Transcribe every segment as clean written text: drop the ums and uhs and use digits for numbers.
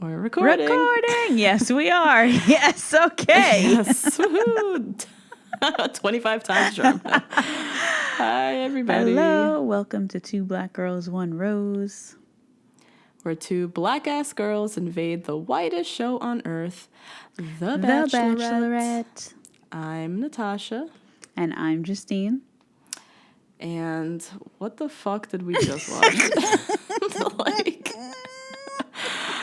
We're recording. Yes, we are. Yes, okay. Yes. Woohoo. 25 times charm. Hi, everybody. Hello. Welcome to Two Black Girls, One Rose. Where two black-ass girls invade the whitest show on earth, The The Bachelorette. Bachelorette. I'm Natasha. And I'm Justine. And what the fuck did we just watch?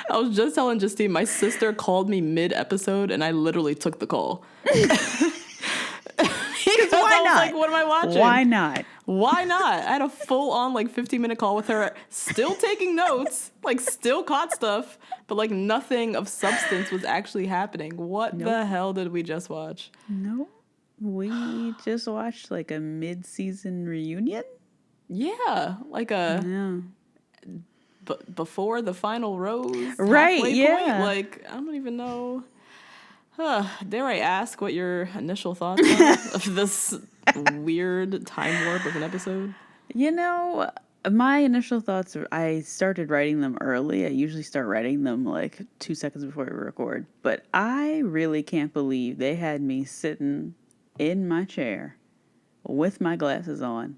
I was just telling Justine, my sister called me mid-episode, and I literally took the call. Because why not? Like, what am I watching? Why not? Why not? I had a full-on, 15-minute call with her, still taking notes, still caught stuff, but, nothing of substance was actually happening. What the hell did we just watch? No. We just watched, a mid-season reunion? Yeah. Before the final rose. Right, yeah. Point. I don't even know. Dare I ask what your initial thoughts are of this weird time warp of an episode? My initial thoughts, I started writing them early. I usually start writing them 2 seconds before we record. But I really can't believe they had me sitting in my chair with my glasses on,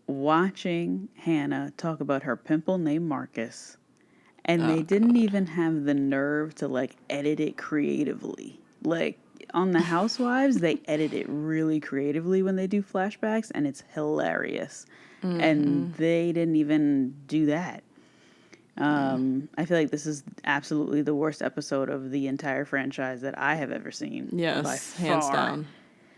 watching Hannah talk about her pimple named Marcus. And they didn't even have the nerve to edit it creatively. On the Housewives, they edit it really creatively when they do flashbacks, and it's hilarious. Mm-hmm. And they didn't even do that. I feel like this is absolutely the worst episode of the entire franchise that I have ever seen. Yes, hands down.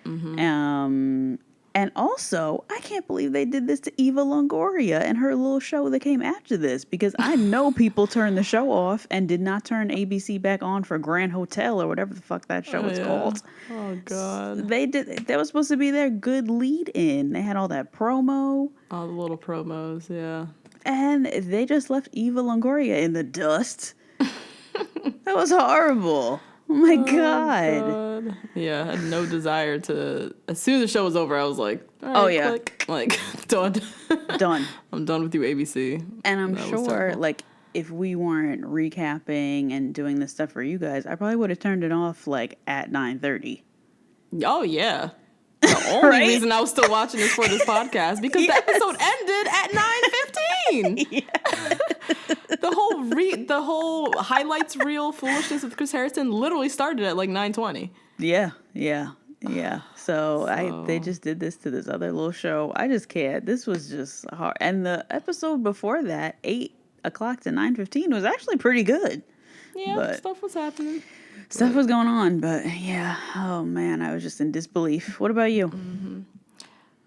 Mm-hmm. And also, I can't believe they did this to Eva Longoria and her little show that came after this, because I know people turned the show off and did not turn ABC back on for Grand Hotel or whatever the fuck that show is called. Oh, God. They were supposed to be their good lead-in. They had all that promo. All the little promos, yeah. And they just left Eva Longoria in the dust. That was horrible. Oh my God. Yeah, I had no desire to. As soon as the show was over, I was like, all right, click. Done. Done. I'm done with you, ABC. And I'm sure, if we weren't recapping and doing this stuff for you guys, I probably would have turned it off, at 9:30. Oh, yeah. The only reason I was still watching this for this podcast, because the episode ended at 9:15. Yeah. The whole highlights reel foolishness with Chris Harrison literally started at 9:20. Yeah. So they just did this to this other little show. I just can't. This was just hard. And the episode before that, 8 o'clock to 9:15, was actually pretty good. Yeah, but stuff was happening. Stuff was going on, but yeah. Oh man, I was just in disbelief. What about you?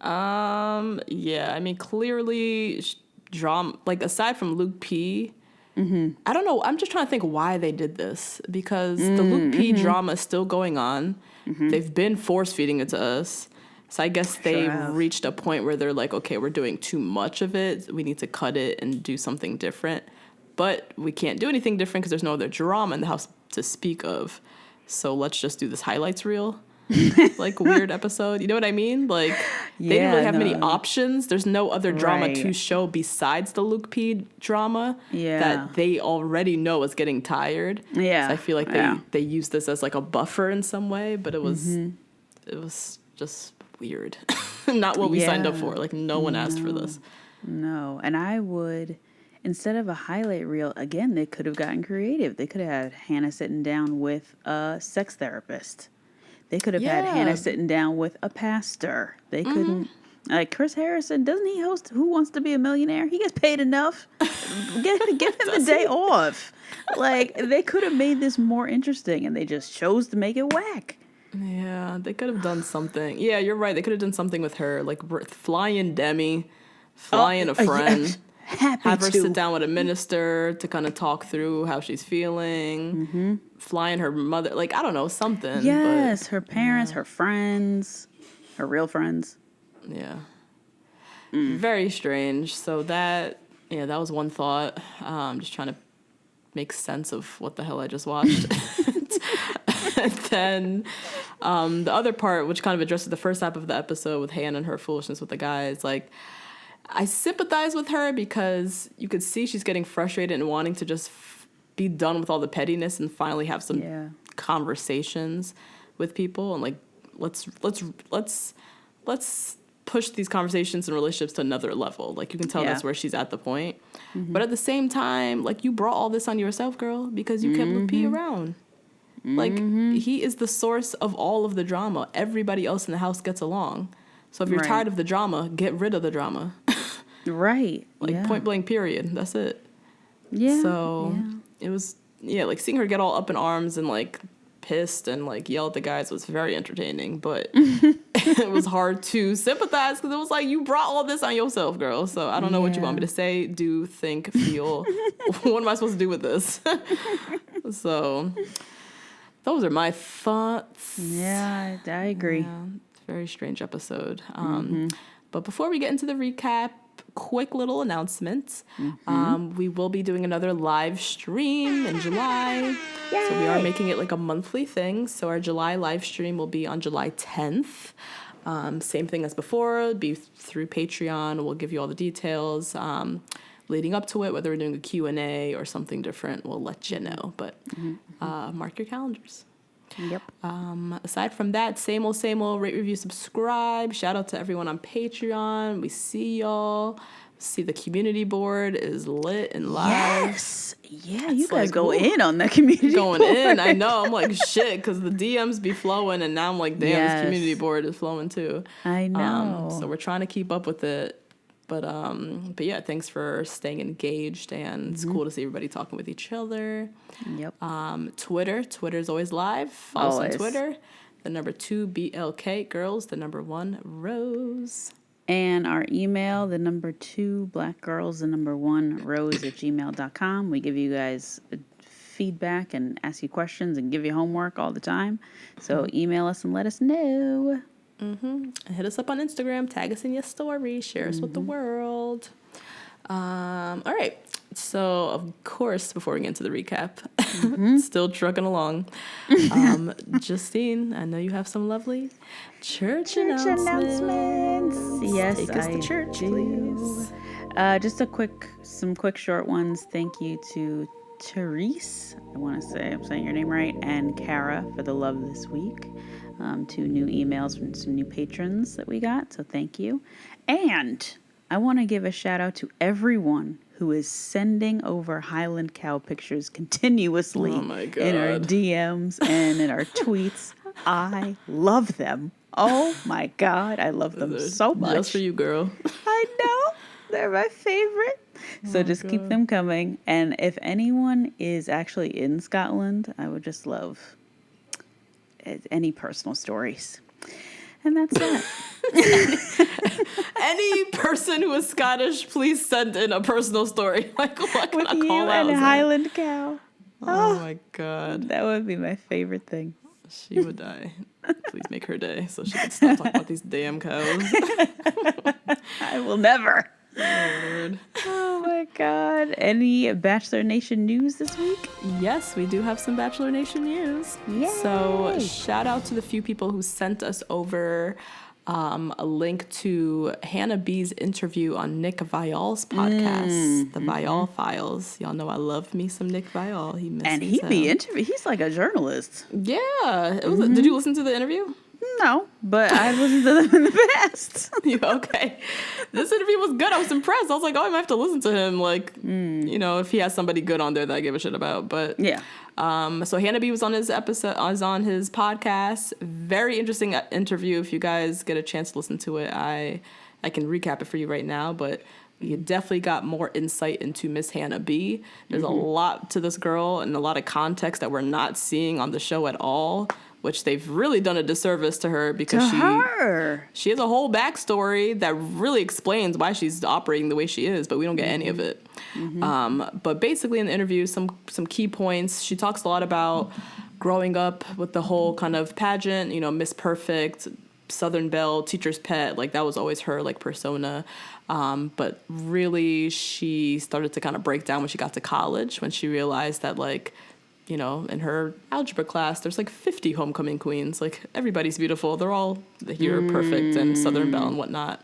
Mm-hmm. Yeah. I mean, clearly, drama. Aside from Luke P. Mm-hmm. I don't know. I'm just trying to think why they did this, because the Luke P. drama is still going on. Mm-hmm. They've been force feeding it to us. So I guess they reached a point where they're like, okay, we're doing too much of it. We need to cut it and do something different. But we can't do anything different because there's no other drama in the house to speak of. So let's just do this highlights reel. Weird episode. You know what I mean? They didn't really have many options. There's no other drama to show besides the Luke P drama that they already know is getting tired. Yeah. So I feel like they used this as a buffer in some way, but it was just weird. Not what we signed up for. No one asked for this. No. And I would, instead of a highlight reel, again, they could have gotten creative. They could have had Hannah sitting down with a sex therapist. They could have had Hannah sitting down with a pastor. They couldn't. Chris Harrison, doesn't he host Who Wants to Be a Millionaire? He gets paid enough. Give him the day off. They could have made this more interesting, and they just chose to make it whack. Yeah, they could have done something. Yeah, you're right. They could have done something with her, fly in Demi, fly in a friend. Have her sit down with a minister to kind of talk through how she's feeling. Flying her mother, I don't know, something. Yes, her parents, her friends, her real friends. Yeah. Very strange. So that was one thought. I'm just trying to make sense of what the hell I just watched. And then the other part, which kind of addresses the first half of the episode with Hannah and her foolishness with the guys, I sympathize with her because you could see she's getting frustrated and wanting to just be done with all the pettiness and finally have some conversations with people, and like let's push these conversations and relationships to another level. Like, you can tell that's where she's at the point. But at the same time, like, you brought all this on yourself, girl, because you kept Luke P around. Like, he is the source of all of the drama. Everybody else in the house gets along. So if you're tired of the drama, get rid of the drama. Right. Like, point blank, period. That's it. Yeah. So it was, like, seeing her get all up in arms and, like, pissed and, like, yell at the guys was very entertaining. But it was hard to sympathize because it was like, you brought all this on yourself, girl. So I don't know what you want me to say, do, think, feel. What am I supposed to do with this? So those are my thoughts. Yeah, I agree. Yeah, it's a very strange episode. But before we get into the recap, quick little announcements. We will be doing another live stream in July. Yay! So we are making it like a monthly thing. So our July live stream will be on July 10th. Same thing as before. It'll be through Patreon. We'll give you all the details leading up to it, whether we're doing a Q&A or something different. We'll let you know. But mark your calendars. Yep. Aside from that, same old, rate, review, subscribe. Shout out to everyone on Patreon. We see y'all. See, the community board is lit and live. Yes. Yeah, you guys go in on that community board. Going in. I know. I'm like, shit, because the DMs be flowing, and now I'm like, damn, this community board is flowing too. I know. So we're trying to keep up with it. But yeah, thanks for staying engaged, and it's cool to see everybody talking with each other. Yep. Twitter's always live. Follow us on Twitter. The number 2 BLK girls, the number 1 Rose. And our email, the number 2 black girls, the number 1 rose @gmail.com. We give you guys feedback and ask you questions and give you homework all the time. So email us and let us know. And hit us up on Instagram, tag us in your story, share us with the world. All right. So, of course, before we get into the recap, still trucking along. Justine, I know you have some lovely church announcements. Yes, take us to church, please. Just some quick short ones. Thank you to Therese, I want to say I'm saying your name right, and Kara for the love this week. 2 new emails from some new patrons that we got, so thank you. And I want to give a shout out to everyone who is sending over Highland Cow pictures continuously in our DMs and in our tweets. I love them. Oh my God, I love them so much. Just for you, girl. I know. They're my favorite. So just keep them coming. And if anyone is actually in Scotland, I would just love any personal stories. And that's that. Any person who is Scottish, please send in a personal story. Like, what can with I you call and out? Highland Cow. Oh my God. That would be my favorite thing. She would die. Please make her day so she can stop talking about these damn cows. I will never. Oh, Lord. Oh my God. Any Bachelor Nation news this week? Yes, we do have some Bachelor Nation news. Yay. So shout out to the few people who sent us over a link to Hannah B's interview on Nick Viall's podcast, the Viall Files. Y'all know I love me some Nick Viall. He misses and he's like a journalist. Yeah. Did you listen to the interview? No, but I listened to them in the past. Okay. This interview was good. I was impressed. I was like, oh, I might have to listen to him. Like, you know, if he has somebody good on there that I give a shit about. But yeah. So Hannah B was on his podcast. Very interesting interview. If you guys get a chance to listen to it, I can recap it for you right now. But you definitely got more insight into Miss Hannah B. There's a lot to this girl and a lot of context that we're not seeing on the show at all, which they've really done a disservice to her because she has a whole backstory that really explains why she's operating the way she is, but we don't get any of it. But basically in the interview, some key points. She talks a lot about growing up with the whole kind of pageant, you know, Miss Perfect, Southern Belle, teacher's pet, like that was always her like persona. But really she started to kind of break down when she got to college, when she realized that like, you know, in her algebra class, there's like 50 homecoming queens. Like everybody's beautiful. They're all here perfect and Southern Belle and whatnot.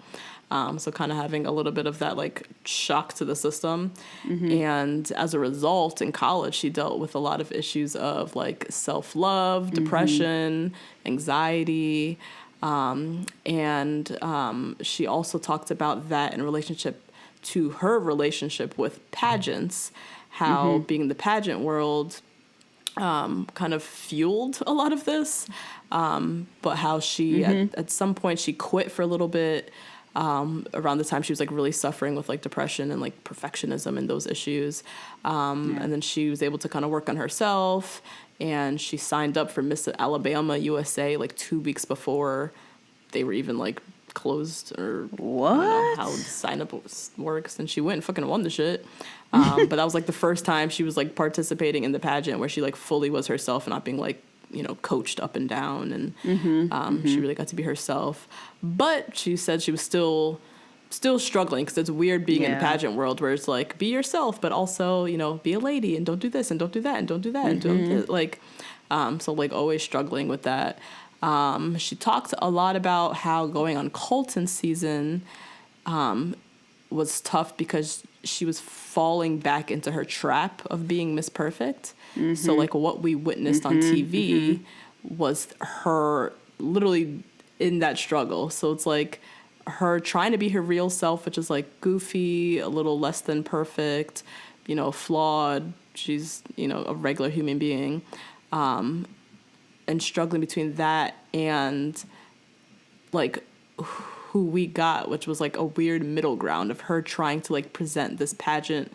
So kind of having a little bit of that like shock to the system. And as a result, in college, she dealt with a lot of issues of like self-love, depression, anxiety. She also talked about that in relationship to her relationship with pageants, how being in the pageant world kind of fueled a lot of this, but how she at some point she quit for a little bit around the time she was like really suffering with like depression and like perfectionism and those issues, and then she was able to kind of work on herself, and she signed up for Miss Alabama USA like 2 weeks before they were even like closed, or what? I don't know how the sign up works, and she went and fucking won the shit. But that was like the first time she was like participating in the pageant where she like fully was herself and not being like, you know, coached up and down, and she really got to be herself. But she said she was still struggling, because it's weird being in the pageant world where it's like, be yourself, but also, you know, be a lady and don't do this and don't do that and don't do that and don't do like, so like always struggling with that. She talked a lot about how going on Colton season was tough because she was falling back into her trap of being Miss Perfect. So like what we witnessed on TV was her literally in that struggle. So it's like her trying to be her real self, which is like goofy, a little less than perfect, you know, flawed. She's, you know, a regular human being. And struggling between that and like who we got, which was like a weird middle ground of her trying to like present this pageant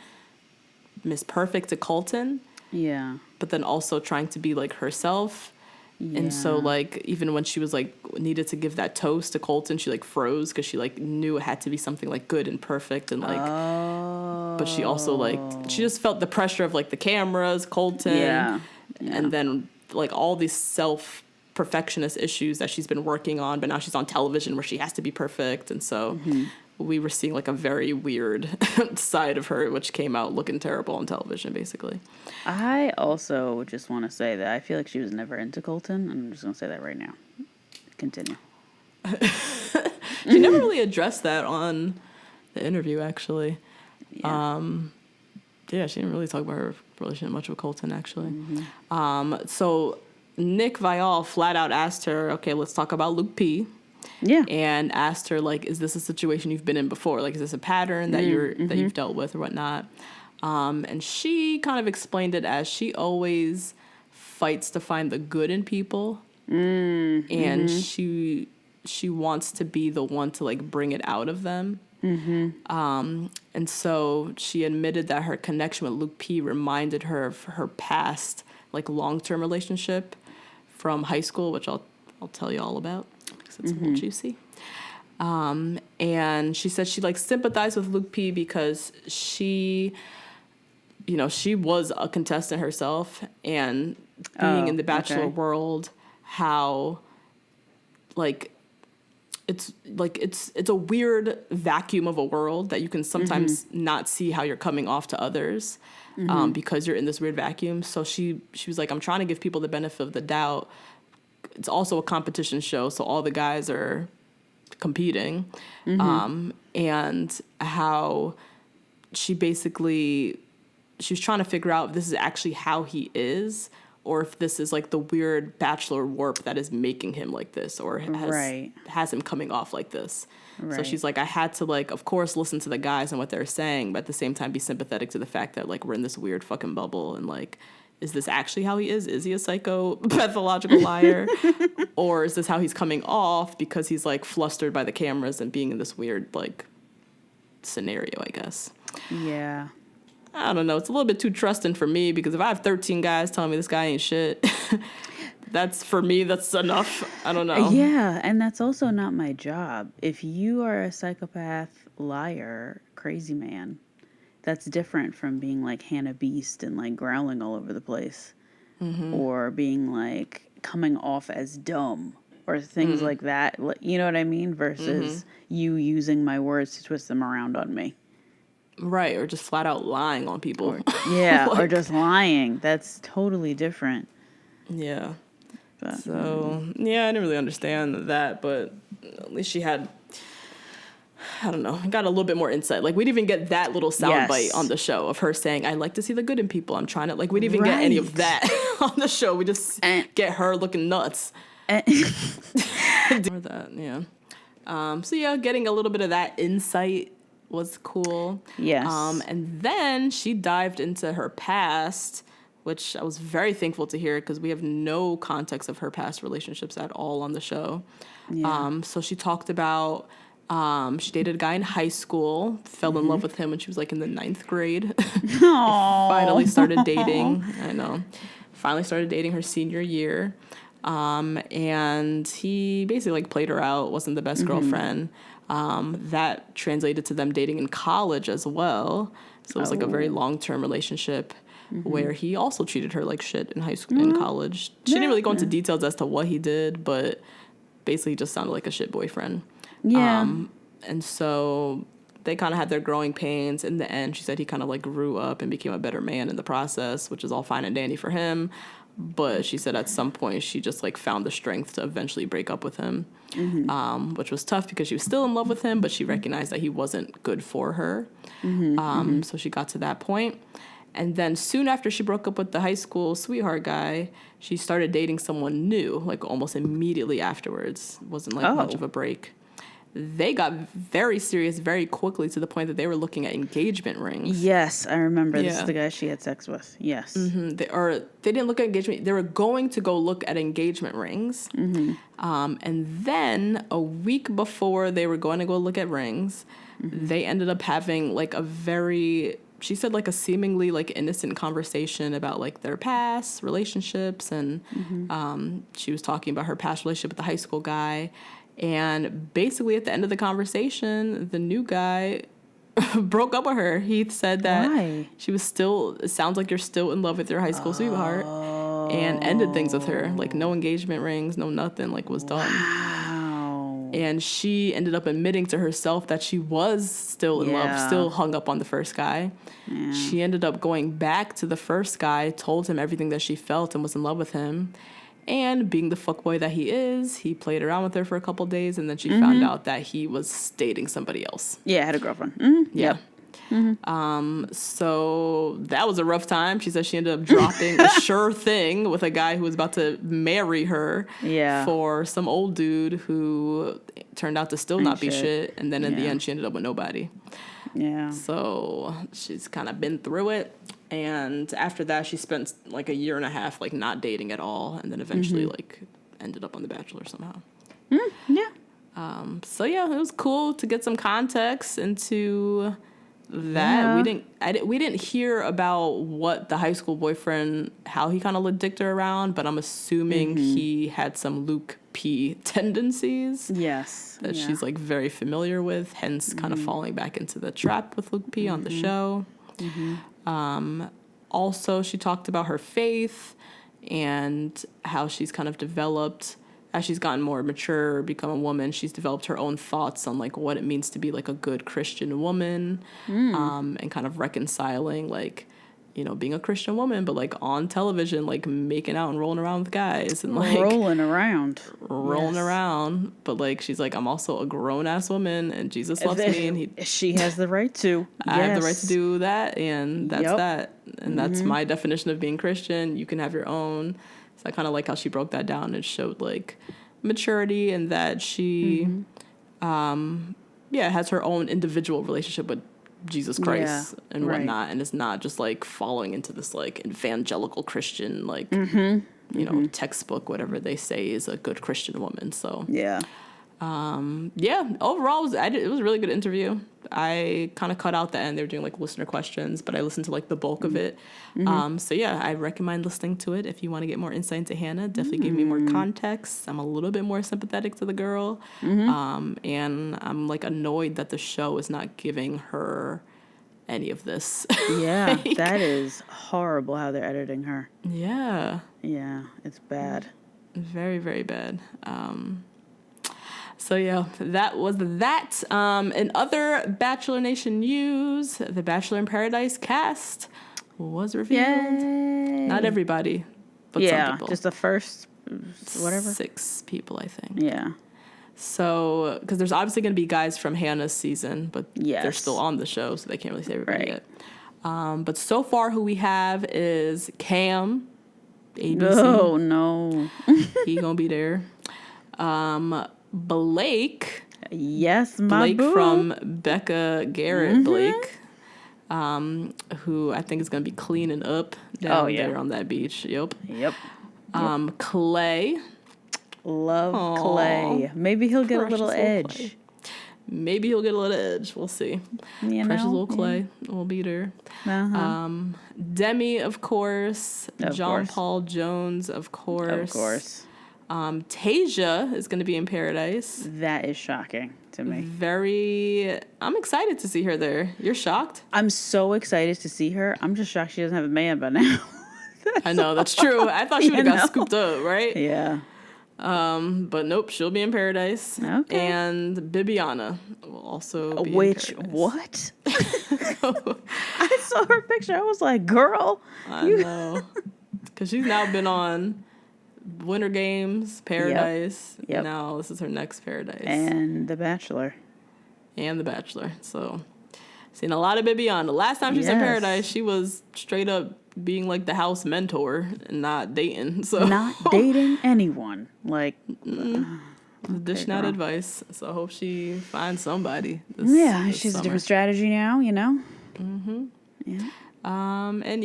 Miss Perfect to Colton. Yeah. But then also trying to be like herself. Yeah. And so like even when she was like needed to give that toast to Colton, she like froze because she like knew it had to be something like good and perfect and like but she also like she just felt the pressure of like the cameras, Colton, and then like all these self-perfectionist issues that she's been working on, but now she's on television where she has to be perfect. And so we were seeing like a very weird side of her, which came out looking terrible on television, basically. I also just want to say that I feel like she was never into Colton. I'm just going to say that right now. Continue. She never really addressed that on the interview, actually. Yeah. She didn't really talk about her relationship much with Colton, actually. So Nick Viall flat out asked her, okay, let's talk about Luke P. Yeah. And asked her, like, is this a situation you've been in before? Like, is this a pattern that that you've dealt with or whatnot? And she kind of explained it as she always fights to find the good in people. And she wants to be the one to, like, bring it out of them. And so she admitted that her connection with Luke P reminded her of her past, like, long-term relationship from high school, which I'll tell you all about because it's a little juicy. And she said she like sympathized with Luke P because she, you know, she was a contestant herself, and being in the Bachelor world, how like it's a weird vacuum of a world that you can sometimes not see how you're coming off to others because you're in this weird vacuum. So she was like, I'm trying to give people the benefit of the doubt. It's also a competition show, so all the guys are competing. And how she was trying to figure out if this is actually how he is, or if this is like the weird Bachelor warp that is making him like this, or has him coming off like this. So she's like, I had to, like, of course, listen to the guys and what they're saying, but at the same time be sympathetic to the fact that, like, we're in this weird fucking bubble, and, like, is this actually how he is? Is he a psycho, pathological liar? Or is this how he's coming off because he's, like, flustered by the cameras and being in this weird, like, scenario, I guess. Yeah. I don't know. It's a little bit too trusting for me, because if I have 13 guys telling me this guy ain't shit, that's enough. I don't know. Yeah, and that's also not my job. If you are a psychopath, liar, crazy man, that's different from being like Hannah Beast and like growling all over the place, or being like coming off as dumb or things like that. You know what I mean? Versus you using my words to twist them around on me. Right, or just flat out lying on people. Or just lying. That's totally different. Yeah. But, so, I didn't really understand that, but at least she had I don't know, got a little bit more insight. Like, we didn't even get that little soundbite on the show of her saying, I like to see the good in people. I'm trying to, like, we didn't even get any of that on the show. We just get her looking nuts. That, yeah. So, yeah, getting a little bit of that insight was cool. Yes. And then she dived into her past, which I was very thankful to hear because we have no context of her past relationships at all on the show. Yeah. So she talked about she dated a guy in high school, fell in love with him when she was like in the 9th grade. Finally started dating. I know. Finally started dating her senior year. And he basically like played her out, wasn't the best girlfriend. That translated to them dating in college as well. So it was like a very long-term relationship where he also treated her like shit in high school, in college. She didn't really go into details as to what he did, but basically just sounded like a shit boyfriend. Yeah. And so they kind of had their growing pains. In the end, she said he kind of like grew up and became a better man in the process, which is all fine and dandy for him. But she said at some point she just like found the strength to eventually break up with him, which was tough because she was still in love with him, but she recognized that he wasn't good for her. So she got to that point. And then soon after she broke up with the high school sweetheart guy, she started dating someone new, like almost immediately afterwards. It wasn't like much of a break. They got very serious very quickly to the point that they were looking at engagement rings. Yes, I remember. This is the guy she had sex with. Yes. They didn't look at engagement. They were going to go look at engagement rings. And then a week before they were going to go look at rings, they ended up having like a very, she said like a seemingly like innocent conversation about like their past relationships. And she was talking about her past relationship with the high school guy. And basically at the end of the conversation, the new guy broke up with her. He said that she was still, it sounds like you're still in love with your high school sweetheart, and ended things with her. Like no engagement rings, no nothing, like was done. And she ended up admitting to herself that she was still in love, still hung up on the first guy. She ended up going back to the first guy, told him everything that she felt and was in love with him. And being the fuckboy that he is, he played around with her for a couple days, and then she found out that he was dating somebody else. Yeah, I had a girlfriend. Yeah. So that was a rough time. She said she ended up dropping a sure thing with a guy who was about to marry her for some old dude who turned out to still not be shit. And then in the end, she ended up with nobody. Yeah. So she's kind of been through it. And after that, she spent like 1.5 years like not dating at all, and then eventually like ended up on The Bachelor somehow. So yeah, it was cool to get some context into that. We didn't hear about what the high school boyfriend, how he kind of dicked her around, but I'm assuming he had some Luke P tendencies. Yes. That she's like very familiar with, hence kind of falling back into the trap with Luke P on the show. Also, she talked about her faith and how she's kind of developed, as she's gotten more mature, become a woman, she's developed her own thoughts on like what it means to be like a good Christian woman, and kind of reconciling like, you know, being a Christian woman, but like on television, like making out and rolling around with guys and like rolling around. But like, she's like, I'm also a grown ass woman and Jesus loves me and she has the right to. I have the right to do that, and that's that. And that's my definition of being Christian. You can have your own. So I kind of like how she broke that down and showed like maturity, and that she has her own individual relationship with Jesus Christ and whatnot, and it's not just like following into this like evangelical Christian like you know, textbook, whatever they say is a good Christian woman. So overall it was a really good interview. I kind of cut out the end. They were doing like listener questions, but I listened to like the bulk of it. So yeah, I recommend listening to it if you want to get more insight into Hannah. Definitely gave me more context. I'm a little bit more sympathetic to the girl, and I'm like annoyed that the show is not giving her any of this. Like, that is horrible how they're editing her. Yeah, it's bad. Very, very bad. So yeah, that was that. In other Bachelor Nation news, the Bachelor in Paradise cast was revealed. Yay. Not everybody, but some people. Just the first, whatever. 6 people, I think. Yeah. So, because there's obviously going to be guys from Hannah's season, but they're Yes. still on the show, so they can't really say everybody Right. yet. But so far, who we have is Cam, ABC. Oh, no. He gonna be there. Blake. Yes, my Blake boo. from Becca Garrett Blake, who I think is going to be cleaning up down there on that beach. Yep. Clay. Love Clay. Maybe he'll get a little edge. Clay. Maybe he'll get a little edge. We'll see. Precious little Clay will be there. Demi, of course. John Paul Jones, of course. Of course. Tasia is going to be in Paradise. That is shocking to me. I'm excited to see her there. You're shocked? I'm so excited to see her. I'm just shocked she doesn't have a man by now. I know, that's true. I thought she would have got scooped up, right? Yeah. But nope, she'll be in Paradise. Okay. And Bibiana will also be in Paradise. What? I saw her picture. I was like, girl. I know. Because she's now been on Winter Games, Paradise. Yep. Now this is her next Paradise. And The Bachelor. So, seen a lot of Bibiana. Last time she was in Paradise, she was straight up being like the house mentor and not dating. So not dating anyone. Like, dishing out advice. So I hope she finds somebody. She's a different strategy now, you know? Mm-hmm. Yeah. And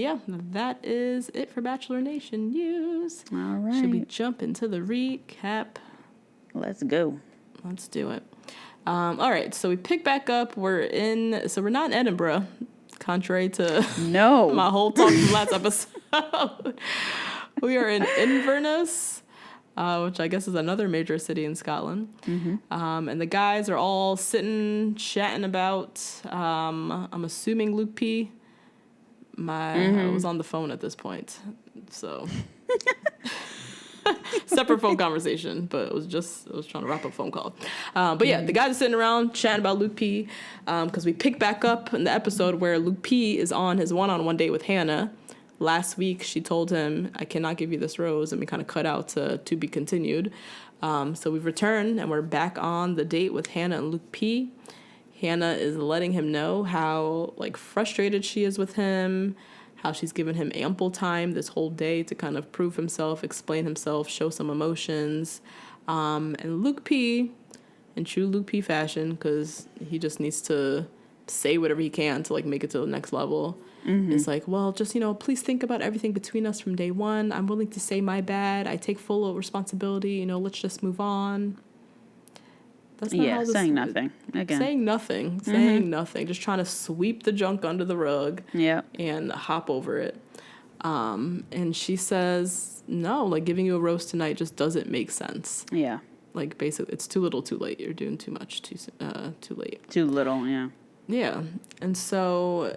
that is it for Bachelor Nation news. All right. Should we jump into the recap? Let's go. Let's do it. All right, so we pick back up. We're not in Edinburgh, contrary to my whole talk from last episode. We are in Inverness, which I guess is another major city in Scotland. And the guys are all sitting, chatting about, I'm assuming Luke P. I was on the phone at this point, so separate phone conversation, but I was trying to wrap up a phone call. But yeah, the guys are sitting around chatting about Luke P. Because we pick back up in the episode where Luke P is on his one-on-one date with Hannah. Last week, she told him, "I cannot give you this rose," and we kind of cut out to be continued. So we've returned and we're back on the date with Hannah and Luke P. Hannah is letting him know how frustrated she is with him, how she's given him ample time this whole day to kind of prove himself, explain himself, show some emotions. And Luke P, in true Luke P fashion, because he just needs to say whatever he can to make it to the next level. It's like, well, just, please think about everything between us from day one. I'm willing to say my bad. I take full responsibility. Let's just move on. That's not how this saying nothing. Again. Saying nothing. Just trying to sweep the junk under the rug and hop over it. And she says, no, giving you a rose tonight just doesn't make sense. Yeah. Basically, it's too little too late. You're doing too much too late. Too little, yeah. Yeah. And so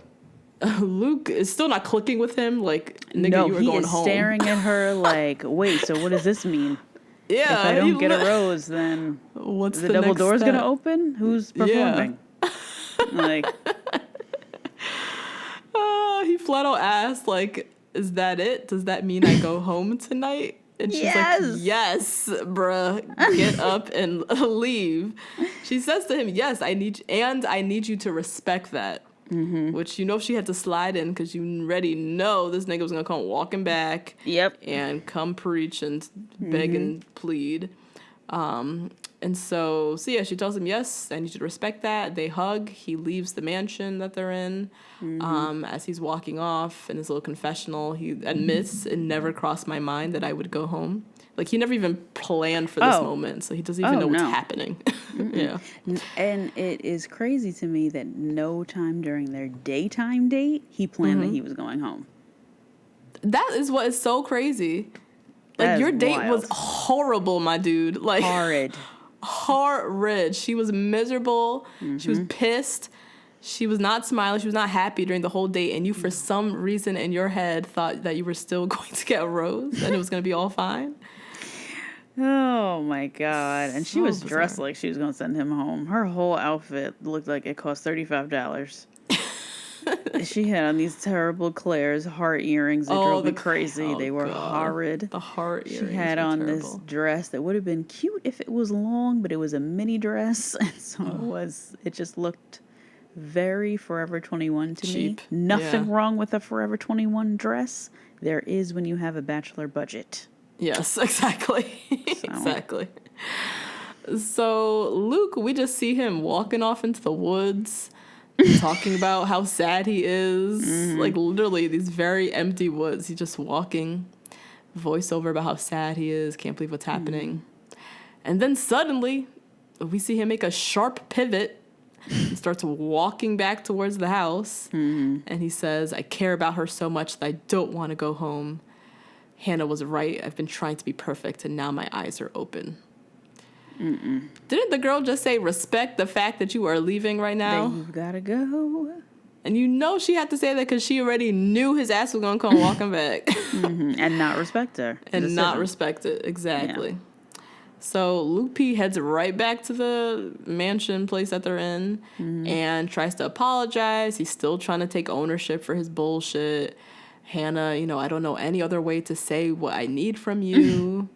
Luke is still not clicking with him. Nigga, you were going home. He is staring at her wait, so what does this mean? Yeah. If I don't get a rose, then what's the double next door's step? gonna open? Who's performing? He flat out asked, is that it? Does that mean I go home tonight? And she's like, yes, bruh, get up and leave. She says to him, yes, I need you to respect that. Which, she had to slide in because you already know this nigga was going to come walking back. Yep. And come preach and beg and plead. And so she tells him, yes, I need you to respect that. They hug. He leaves the mansion that they're in. As he's walking off in his little confessional, he admits it never crossed my mind that I would go home. He never even planned for this moment, so he doesn't even know what's happening. Yeah. And it is crazy to me that no time during their daytime date, he planned that he was going home. That is what is so crazy. Your date was horrible, my dude. Horrid. She was miserable. She was pissed. She was not smiling. She was not happy during the whole date. And you, for some reason in your head, thought that you were still going to get a rose and it was going to be all fine. Oh, my God. And she was dressed like she was going to send him home. Her whole outfit looked like it cost $35. She had on these terrible Claire's heart earrings that drove me crazy. They were horrid. The heart earrings. She had on terrible. this dress that would have been cute if it was long, but it was a mini dress, and so it just looked very Forever 21 to Cheap. me. Nothing wrong with a Forever 21 dress. There is when you have a bachelor budget. Yes, exactly. Exactly. So Luke, we just see him walking off into the woods, talking about how sad he is. Like literally these very empty woods. He's just walking, voiceover about how sad he is, can't believe what's happening. And then suddenly we see him make a sharp pivot and starts walking back towards the house. And he says, I care about her so much that I don't want to go home. Hannah was right. I've been trying to be perfect, and now my eyes are open. Didn't the girl just say, respect the fact that you are leaving right now? That you've got to go. And you know she had to say that because she already knew his ass was going to come walking back. And not respect her. And not respect it. Exactly. Yeah. So Luke P heads right back to the mansion place that they're in and tries to apologize. He's still trying to take ownership for his bullshit. Hannah, I don't know any other way to say what I need from you.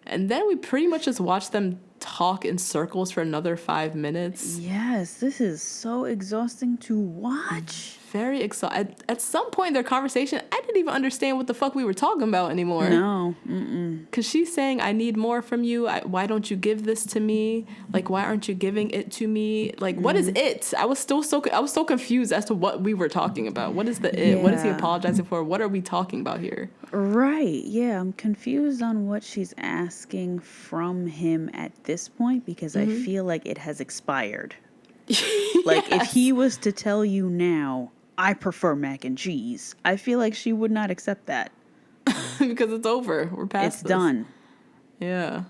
And then we pretty much just watch them talk in circles for another 5 minutes. Yes, this is so exhausting to watch. Very exhausting. At some point in their conversation, I didn't even understand what the fuck we were talking about anymore. No. Because she's saying, I need more from you. Why don't you give this to me? Like, why aren't you giving it to me? Like, what is it? I was so confused as to what we were talking about. What is the it? What is he apologizing for? What are we talking about here? Right. Yeah, I'm confused on what she's asking from him at this point because I feel like it has expired. Like, if he was to tell you now, I prefer mac and cheese, I feel like she would not accept that. Because it's over. We're past It's done. Yeah.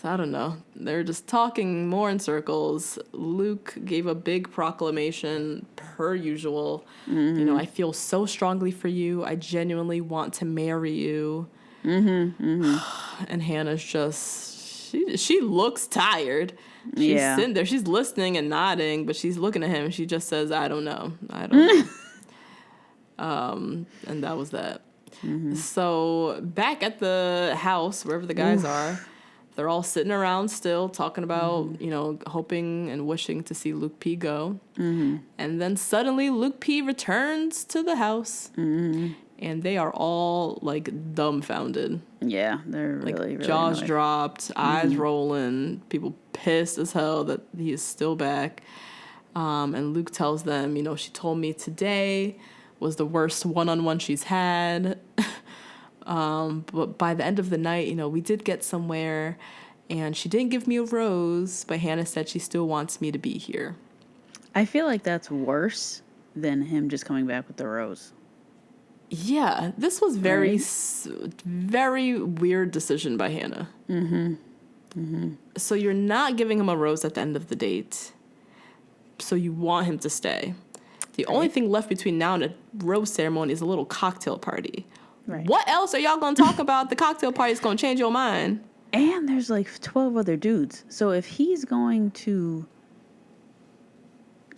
So I don't know. They're just talking more in circles. Luke gave a big proclamation, per usual. I feel so strongly for you. I genuinely want to marry you. And Hannah's just, she looks tired. She's sitting there. She's listening and nodding, but she's looking at him and she just says, I don't know. And that was that. So back at the house, wherever the guys are, they're all sitting around still talking about, hoping and wishing to see Luke P go. And then suddenly Luke P returns to the house. And they are all, like, dumbfounded. Yeah, they're really jaws annoyed. Dropped, eyes rolling, people pissed as hell that he is still back. And Luke tells them, she told me today was the worst one-on-one she's had. But by the end of the night, we did get somewhere. And she didn't give me a rose, but Hannah said she still wants me to be here. I feel like that's worse than him just coming back with the rose. Yeah, this was very weird decision by Hannah. So you're not giving him a rose at the end of the date. So you want him to stay. The only thing left between now and a rose ceremony is a little cocktail party. Right. What else are y'all going to talk about? The cocktail party is going to change your mind. And there's like 12 other dudes. So if he's going to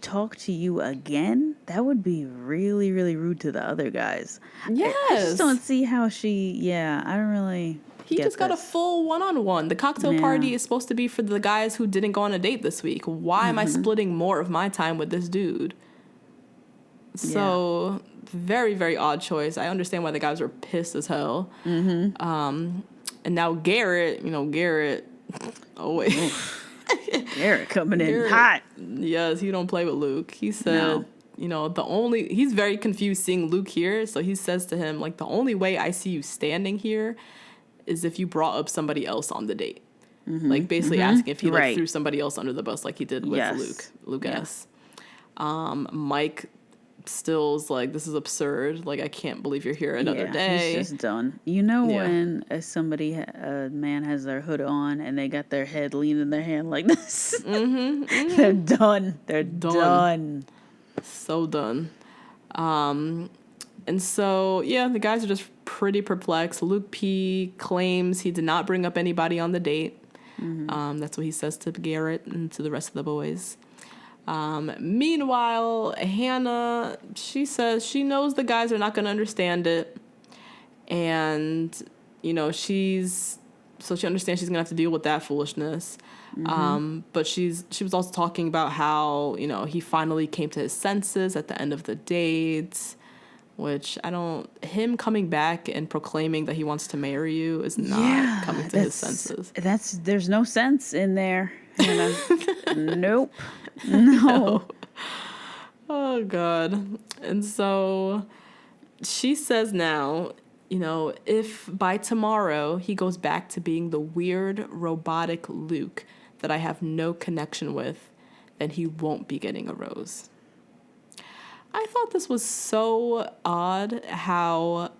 talk to you again, that would be really, really rude to the other guys. Yes. I just don't see how I don't really He just got a full one-on-one. The cocktail party is supposed to be for the guys who didn't go on a date this week. Why am I splitting more of my time with this dude? So, very, very odd choice. I understand why the guys were pissed as hell. And now Garrett, oh wait. Garrett coming in hot. Yes, he don't play with Luke. He said, he's very confused seeing Luke here. So he says to him, like, the only way I see you standing here is if you brought up somebody else on the date. Like, basically asking if he threw somebody else under the bus like he did with Luke S. Mike still's like, this is absurd. Like, I can't believe you're here another day. He's just done. When a man has their hood on and they got their head leaning their hand like this, they're done. They're done. So done. And so, the guys are just pretty perplexed. Luke P claims he did not bring up anybody on the date. That's what he says to Garrett and to the rest of the boys. Meanwhile, Hannah, she says she knows the guys are not going to understand it. And, you know, she understands she's going to have to deal with that foolishness. But she was also talking about how, you know, he finally came to his senses at the end of the date, which him coming back and proclaiming that he wants to marry you is not coming to his senses. There's no sense in there. Hannah. Nope. No. Oh, God. And so she says now, you know, if by tomorrow he goes back to being the weird, robotic Luke that I have no connection with, then he won't be getting a rose. I thought this was so odd how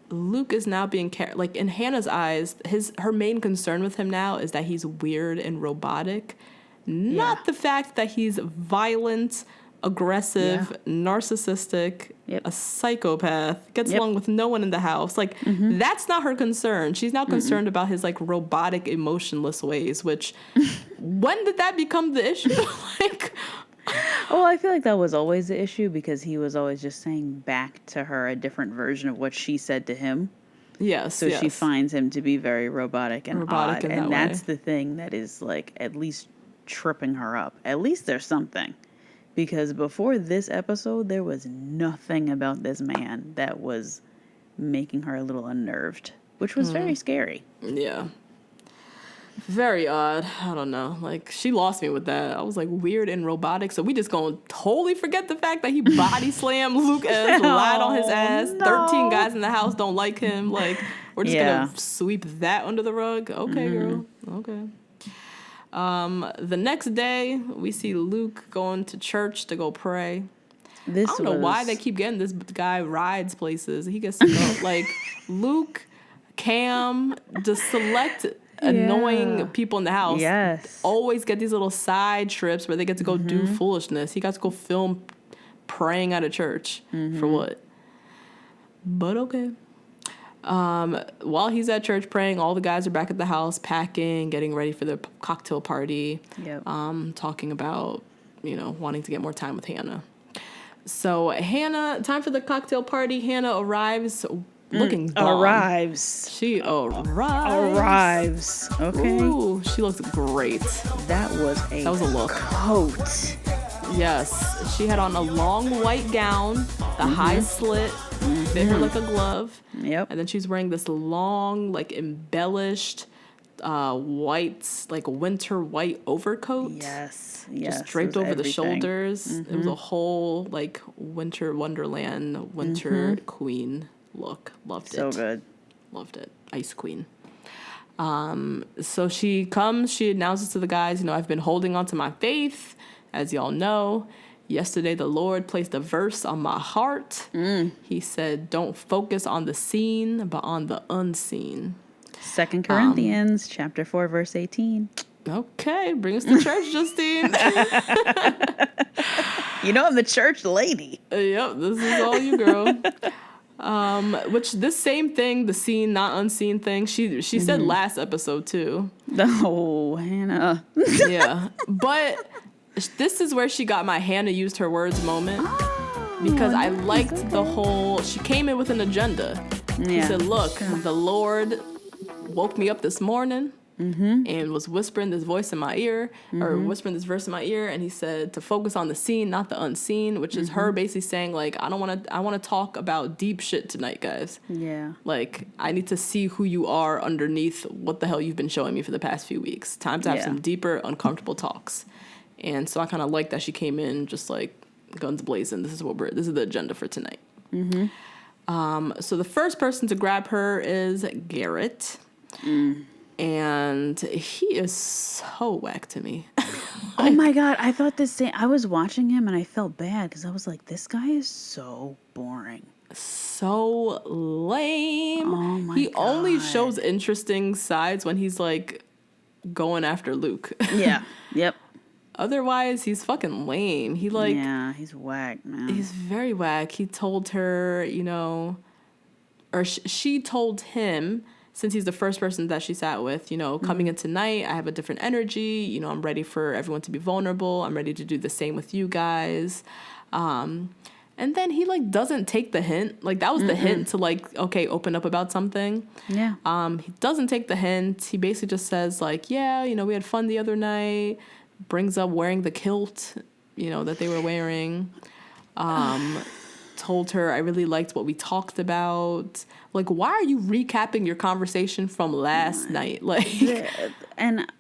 Luke is now being like in Hannah's eyes, her main concern with him now is that he's weird and robotic, not the fact that he's violent, aggressive, narcissistic, a psychopath, gets along with no one in the house. Like, that's not her concern. She's now concerned about his, like, robotic, emotionless ways, which, when did that become the issue? Like... Well, I feel like that was always the issue because he was always just saying back to her a different version of what she said to him. Yes. So she finds him to be very robotic and odd. And that's the thing that is, like, at least tripping her up. At least there's something. Because before this episode, there was nothing about this man that was making her a little unnerved, which was very scary. Yeah. Very odd. I don't know. Like, she lost me with that. I was like, weird and robotic. So we just gonna totally forget the fact that he body slammed Luke and lied on his ass. No. 13 guys in the house don't like him. Like, we're just gonna sweep that under the rug. Okay, girl. Okay. The next day, we see Luke going to church to go pray. I don't know why they keep getting this guy rides places. He gets to go. Like, Luke, Cam, just select annoying people in the house. Yes. Always get these little side trips where they get to go do foolishness. He got to go film praying at a church. For what? But okay. While he's at church praying, all the guys are back at the house packing, getting ready for their cocktail party. Yep. Talking about, you know, wanting to get more time with Hannah. So time for the cocktail party. Hannah arrives looking bomb. She arrives. Okay. Ooh, she looks great. That was a look. Coat. Yes. She had on a long white gown, the high slit, fit her like a glove. Yep. And then she's wearing this long, like, embellished white, like, winter white overcoat. Yes. Just draped over the shoulders. It was a whole, like, winter wonderland, winter queen look. Loved it. So good. Loved it. Ice queen. So she comes, she announces to the guys, you know, I've been holding on to my faith. As y'all know, yesterday the Lord placed a verse on my heart. He said, don't focus on the seen, but on the unseen. 2 Corinthians chapter 4, verse 18. Okay, bring us to church, Justine. You know I'm the church lady. Yep, this is all you, girl. Which this same thing, the seen, not unseen thing, she said last episode too. Oh, Hannah. Yeah, but this is where she got my Hannah used her words moment. Because I liked she came in with an agenda. She said, look, the Lord woke me up this morning and was whispering this voice in my ear, or whispering this verse in my ear, and he said to focus on the seen, not the unseen, which is her basically saying, like, I want to talk about deep shit tonight, guys. Yeah. Like, I need to see who you are underneath what the hell you've been showing me for the past few weeks. Time to have some deeper, uncomfortable talks. And so I kind of like that she came in just like guns blazing. This is the agenda for tonight. So the first person to grab her is Garrett. And he is so whack to me. Oh my God. I thought the same. I was watching him and I felt bad because I was like, this guy is so boring. So lame. Oh my God. He only shows interesting sides when he's like going after Luke. Yeah. Yep. Otherwise, he's fucking lame. He's whack, man. He's very whack. He told her, you know, or she told him since he's the first person that she sat with, coming in tonight, I have a different energy. I'm ready for everyone to be vulnerable. I'm ready to do the same with you guys. And then he, doesn't take the hint. That was the hint to, okay, open up about something. Yeah. He doesn't take the hint. He basically just says, yeah, we had fun the other night. Brings up wearing the kilt, that they were wearing. Told her I really liked what we talked about. Why are you recapping your conversation from last night? And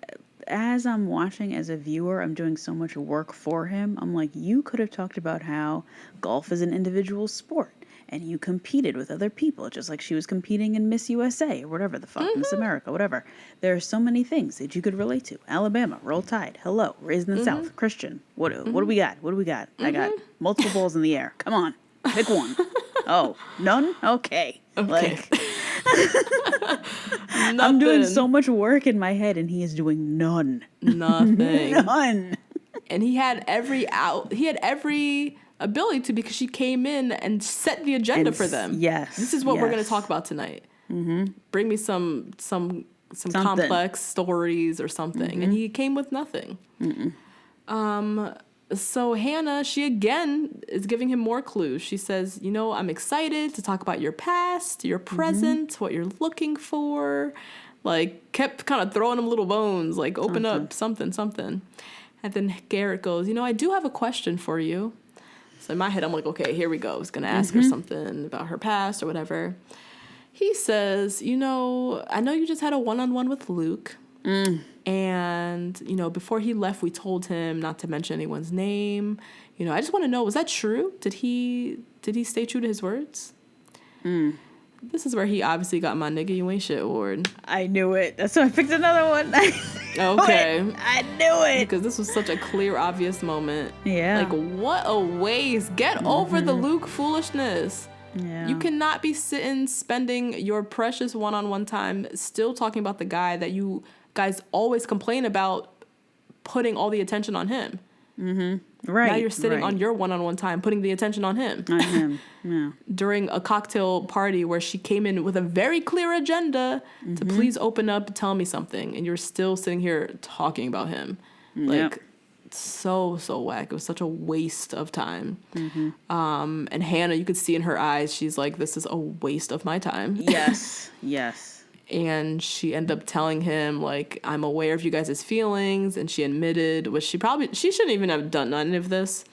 as I'm watching as a viewer, I'm doing so much work for him. I'm like, you could have talked about how golf is an individual sport and you competed with other people, just like she was competing in Miss USA or whatever the fuck, Miss America, whatever. There are so many things that you could relate to. Alabama, Roll Tide, hello, raised in the South, Christian. What do we got? What do we got? I got multiple balls in the air. Come on, pick one. Oh, none? Okay. I'm doing so much work in my head, and he is doing none. Nothing. None. And he had every ability to, because she came in and set the agenda for them. Yes. This is what we're going to talk about tonight. Bring me some complex stories or something. And he came with nothing. So Hannah, she again is giving him more clues. She says, I'm excited to talk about your past, your present, what you're looking for. Kept kind of throwing him little bones, open up something. And then Garrett goes, I do have a question for you. So in my head, I'm like, okay, here we go. He's going to ask her something about her past or whatever. He says, I know you just had a one-on-one with Luke. And, before he left, we told him not to mention anyone's name. I just want to know, was that true? Did he stay true to his words? This is where he obviously got my nigga you ain't shit award. I knew it. That's why I picked another one. Okay. I knew it. Because this was such a clear, obvious moment. Yeah. What a waste. Get over the Luke foolishness. Yeah. You cannot be spending your precious one-on-one time still talking about the guy that you guys always complain about putting all the attention on him. Right. Now you're sitting on your one-on-one time putting the attention on him. On him. Yeah. During a cocktail party where she came in with a very clear agenda to please open up, tell me something, and you're still sitting here talking about him. So whack. It was such a waste of time. And Hannah, you could see in her eyes, she's like, this is a waste of my time. Yes. And she ended up telling him, I'm aware of you guys' feelings. And she admitted, which she shouldn't even have done any of this.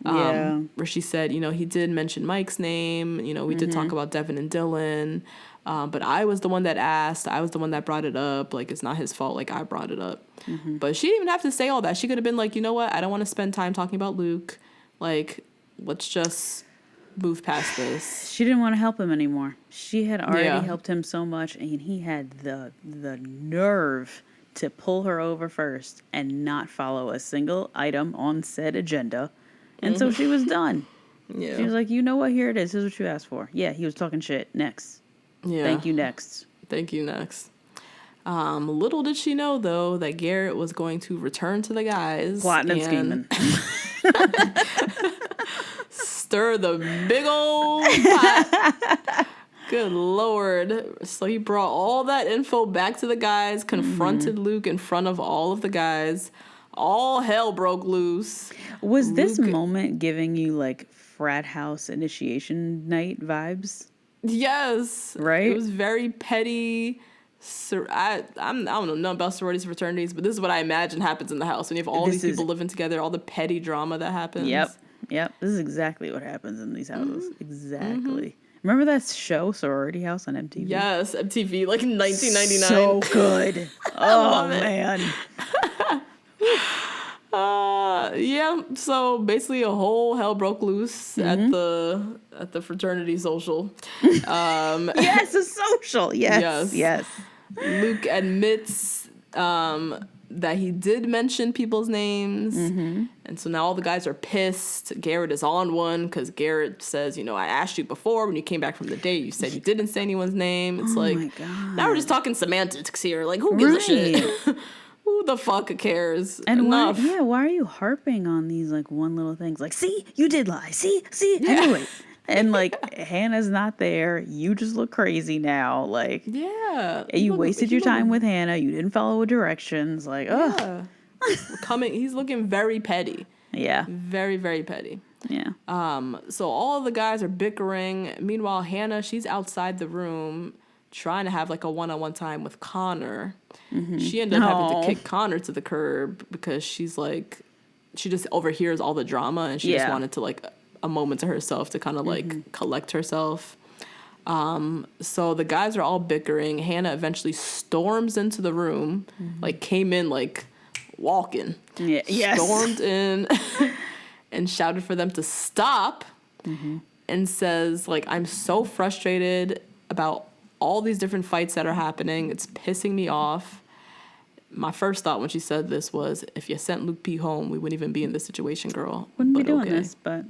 Where she said, he did mention Mike's name. We did talk about Devin and Dylan. But I was the one that asked. I was the one that brought it up. It's not his fault. I brought it up. But she didn't even have to say all that. She could have been like, you know what? I don't want to spend time talking about Luke. Let's just move past this. She didn't want to help him anymore. She had already helped him so much, and he had the nerve to pull her over first and not follow a single item on said agenda. And so she was done. Yeah. She was like, you know what? Here it is. Here's what you asked for. Yeah, he was talking shit. Next. Yeah. Thank you, next. Little did she know, though, that Garrett was going to return to the guys. Plotting and scheming. Stir the big old pot. Good Lord. So he brought all that info back to the guys, confronted Luke in front of all of the guys. All hell broke loose. Was this moment giving you frat house initiation night vibes? Yes. Right? It was very petty. I don't know nothing about sororities and fraternities, but this is what I imagine happens in the house when you have all these people living together, all the petty drama that happens. Yep. This is exactly what happens in these houses. Exactly. Remember that show, Sorority House, on MTV? Yes, MTV, in 1999. So good. Oh, man. So basically a whole hell broke loose at the fraternity social. Yes, a social. Yes. Luke admits that he did mention people's names. And so now all the guys are pissed. Garrett is on one because Garrett says, I asked you before when you came back from the date, you said you didn't say anyone's name. It's my God. Now we're just talking semantics here. Who gives a shit? Who the fuck cares? And why are you harping on these one little things? See, you did lie. See, Yeah. anyway. And like Hannah's not there. You just look crazy now. Like, Yeah. and you wasted your time with Hannah. You didn't follow directions. Like, oh. Yeah. He's looking very petty. Yeah. Very, very petty. Yeah. So all the guys are bickering. Meanwhile, Hannah, she's outside the room trying to have like a one-on-one time with Connor. She ended up having to kick Connor to the curb because she's like, she just overhears all the drama and she just wanted to like a moment to herself to kind of like collect herself. So the guys are all bickering. Hannah eventually storms into the room, like came in like walking. Yeah. Yes. Stormed in and shouted for them to stop and says like, I'm so frustrated about all these different fights that are happening. It's pissing me off. My first thought when she said this was, if you sent Luke P home, we wouldn't even be in this situation, girl. Wouldn't be doing this, but...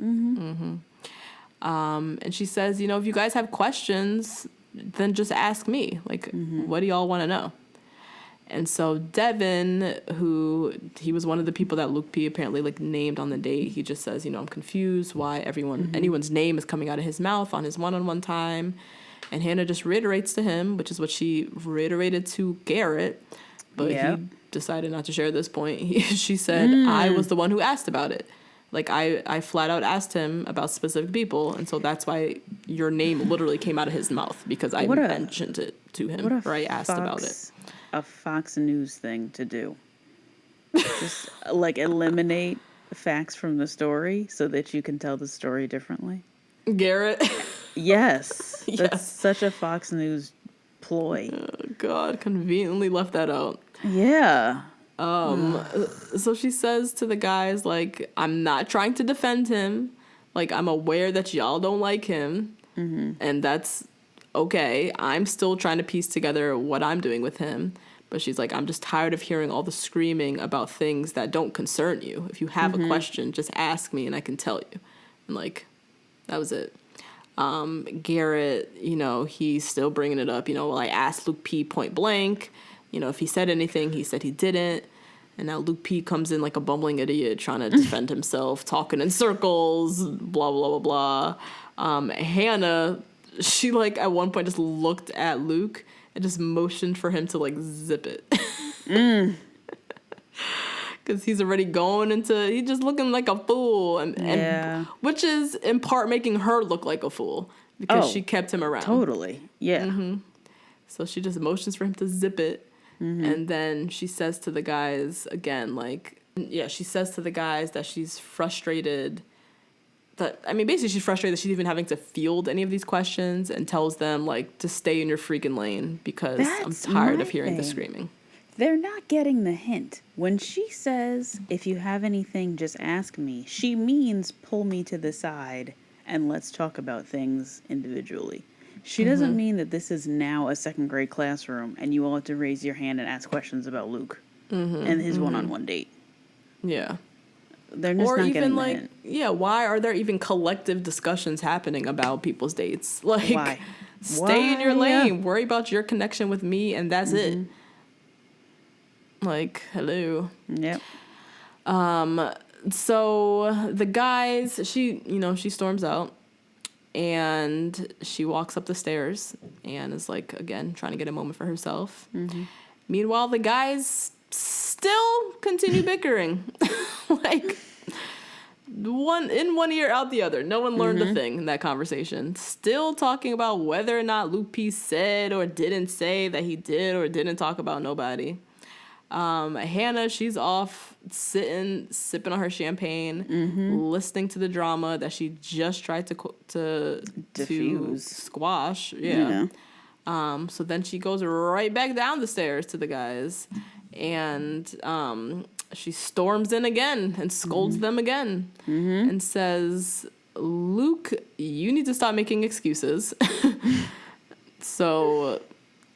And she says, you know, if you guys have questions, then just ask me. Like, what do y'all want to know? And so Devin, he was one of the people that Luke P apparently like named on the date. He just says, you know, I'm confused why anyone's name is coming out of his mouth on his one-on-one time. And Hannah just reiterates to him, which is what she reiterated to Garrett. But he decided not to share this point. She said, I was the one who asked about it. Like, I flat out asked him about specific people. And so that's why your name literally came out of his mouth, because I mentioned it to him, or I asked about it. A Fox News thing to do. Just, like, eliminate facts from the story so that you can tell the story differently. Garrett? Yes. That's such a Fox News ploy. Oh, God, conveniently left that out. Yeah. So she says to the guys, like, I'm not trying to defend him. Like, I'm aware that y'all don't like him. And that's okay. I'm still trying to piece together what I'm doing with him. But she's like, I'm just tired of hearing all the screaming about things that don't concern you. If you have a question, just ask me and I can tell you. And, like, that was it. Garrett, you know, he's still bringing it up. You know, well, I asked Luke P point blank, you know, if he said anything. He said he didn't. And now Luke P comes in like a bumbling idiot trying to defend himself, talking in circles, blah, blah, blah, blah. Hannah, she, like, at one point just looked at Luke and just motioned for him to, like, zip it. Because he's already he's just looking like a fool. And which is in part making her look like a fool because she kept him around. Totally. Yeah. So she just motions for him to zip it. And then she says to the guys again, like, she says to the guys that she's frustrated. Basically she's frustrated that she's even having to field any of these questions, and tells them, like, to stay in your freaking lane because I'm tired of hearing the screaming. They're not getting the hint. When she says, if you have anything, just ask me, she means pull me to the side and let's talk about things individually. She doesn't mean that this is now a second grade classroom and you all have to raise your hand and ask questions about Luke and his one-on-one date. Yeah. They're just not getting the hint. Why are there even collective discussions happening about people's dates? Like, why? Stay in your lane. Worry about your connection with me, and that's it. Like, hello. Yep. So the guys, she storms out. And she walks up the stairs and is, like, again, trying to get a moment for herself. Meanwhile, the guys still continue bickering. Like, one ear, out the other. No one learned a thing in that conversation. Still talking about whether or not Luke P said or didn't say that he did or didn't talk about nobody. Hannah, she's off sipping on her champagne, listening to the drama that she just tried to diffuse, to squash. Yeah. So then she goes right back down the stairs to the guys, and she storms in again and scolds them again, and says, Luke, you need to stop making excuses. So,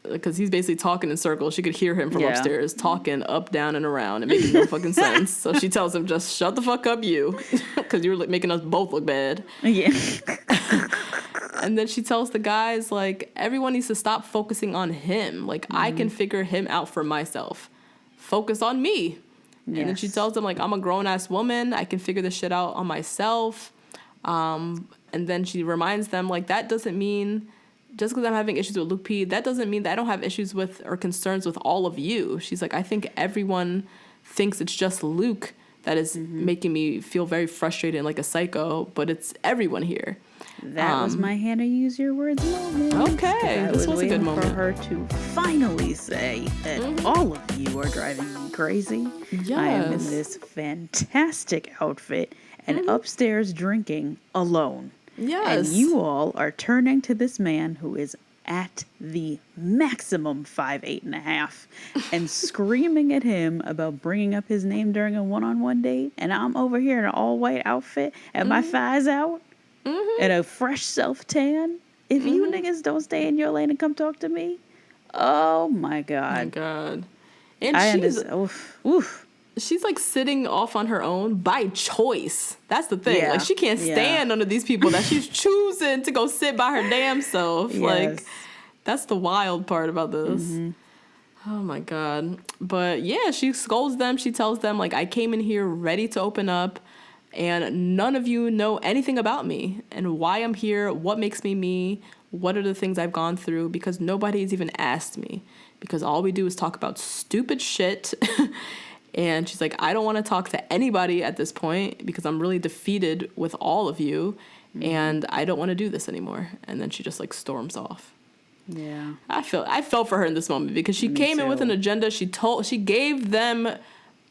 because he's basically talking in circles. She could hear him from upstairs talking up, down, and around and making no fucking sense. So she tells him, just shut the fuck up, you, because you're making us both look bad. Yeah. And then she tells the guys, like, everyone needs to stop focusing on him. Like, I can figure him out for myself. Focus on me. Yes. And then she tells them, like, I'm a grown-ass woman. I can figure this shit out on myself. And then she reminds them, like, that doesn't mean, just because I'm having issues with Luke P, that doesn't mean that I don't have issues with or concerns with all of you. She's like, I think everyone thinks it's just Luke that is making me feel very frustrated and like a psycho, but it's everyone here. That was my Hannah use your words moment. Okay, this was a good moment. For her to finally say that all of you are driving me crazy. Yes. I am in this fantastic outfit and upstairs drinking alone. Yes. And you all are turning to this man who is at the maximum 5'8.5" and screaming at him about bringing up his name during a one-on-one date. And I'm over here in an all-white outfit and my thighs out and a fresh self-tan. If you niggas don't stay in your lane and come talk to me, oh my God. Oh my God. And she's like sitting off on her own by choice. That's the thing. Yeah. Like, she can't stand under these people that she's choosing to go sit by her damn self. Yes. Like, that's the wild part about this. Oh my God. But yeah, she scolds them. She tells them, like, I came in here ready to open up, and none of you know anything about me and why I'm here, what makes me me, what are the things I've gone through, because nobody's even asked me, because all we do is talk about stupid shit. And she's like, I don't want to talk to anybody at this point because I'm really defeated with all of you, and I don't want to do this anymore. And then she just like storms off. Yeah. I felt for her in this moment because she came in with an agenda. She gave them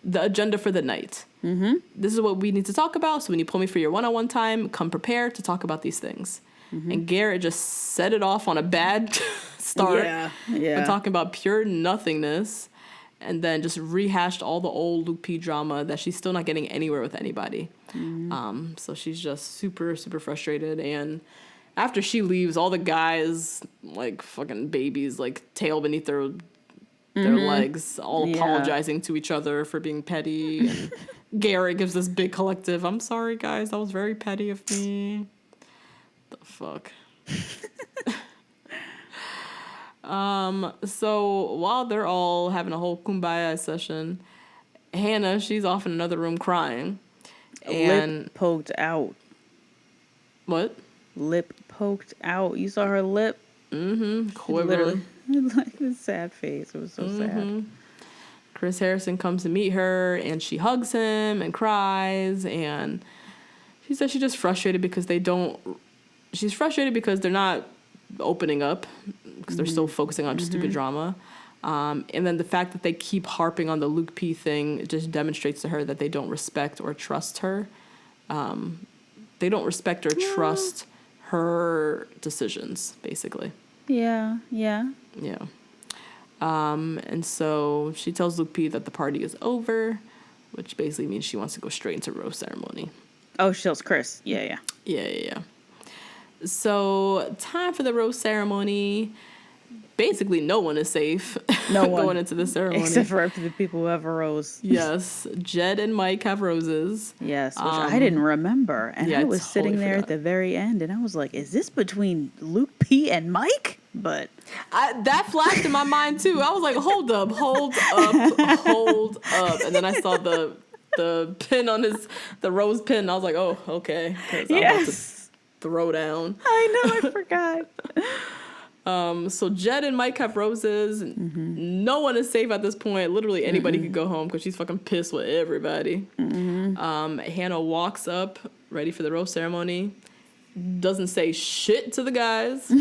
the agenda for the night. This is what we need to talk about. So when you pull me for your one-on-one time, come prepared to talk about these things. And Garrett just set it off on a bad start. Yeah. Talking about pure nothingness. And then just rehashed all the old Luke P drama that she's still not getting anywhere with anybody. So she's just super, super frustrated. And after she leaves, all the guys, like fucking babies, like tail beneath their legs, all apologizing to each other for being petty. And Garrett gives this big collective, I'm sorry, guys, that was very petty of me. The fuck? So while they're all having a whole kumbaya session, Hannah, she's off in another room crying. And lip poked out. What? Lip poked out. You saw her lip? Quiver. Like this sad face. It was so sad. Chris Harrison comes to meet her, and she hugs him and cries, and she says she's just frustrated because she's frustrated because they're not opening up, because they're still focusing on just stupid drama. And then the fact that they keep harping on the Luke P thing, it just demonstrates to her that they don't respect or trust her. They don't respect or trust her decisions, basically. Yeah. And so she tells Luke P that the party is over, which basically means she wants to go straight into rose ceremony. Oh, she tells Chris. Yeah. So time for the rose ceremony. Basically, no one is safe going into the ceremony. Except for the people who have a rose. Yes. Jed and Mike have roses. Yes, which I didn't remember. And I was sitting there forgot. at the very end, and I was like, is this between Luke P. and Mike? But that flashed in my mind, too. I was like, hold up. And then I saw the pin on the rose pin. I was like, oh, okay. I'm about to throw down. I know, I forgot. So Jed and Mike have roses. No one is safe at this point. Literally anybody could go home because she's fucking pissed with everybody. Hannah walks up, ready for the rose ceremony, doesn't say shit to the guys,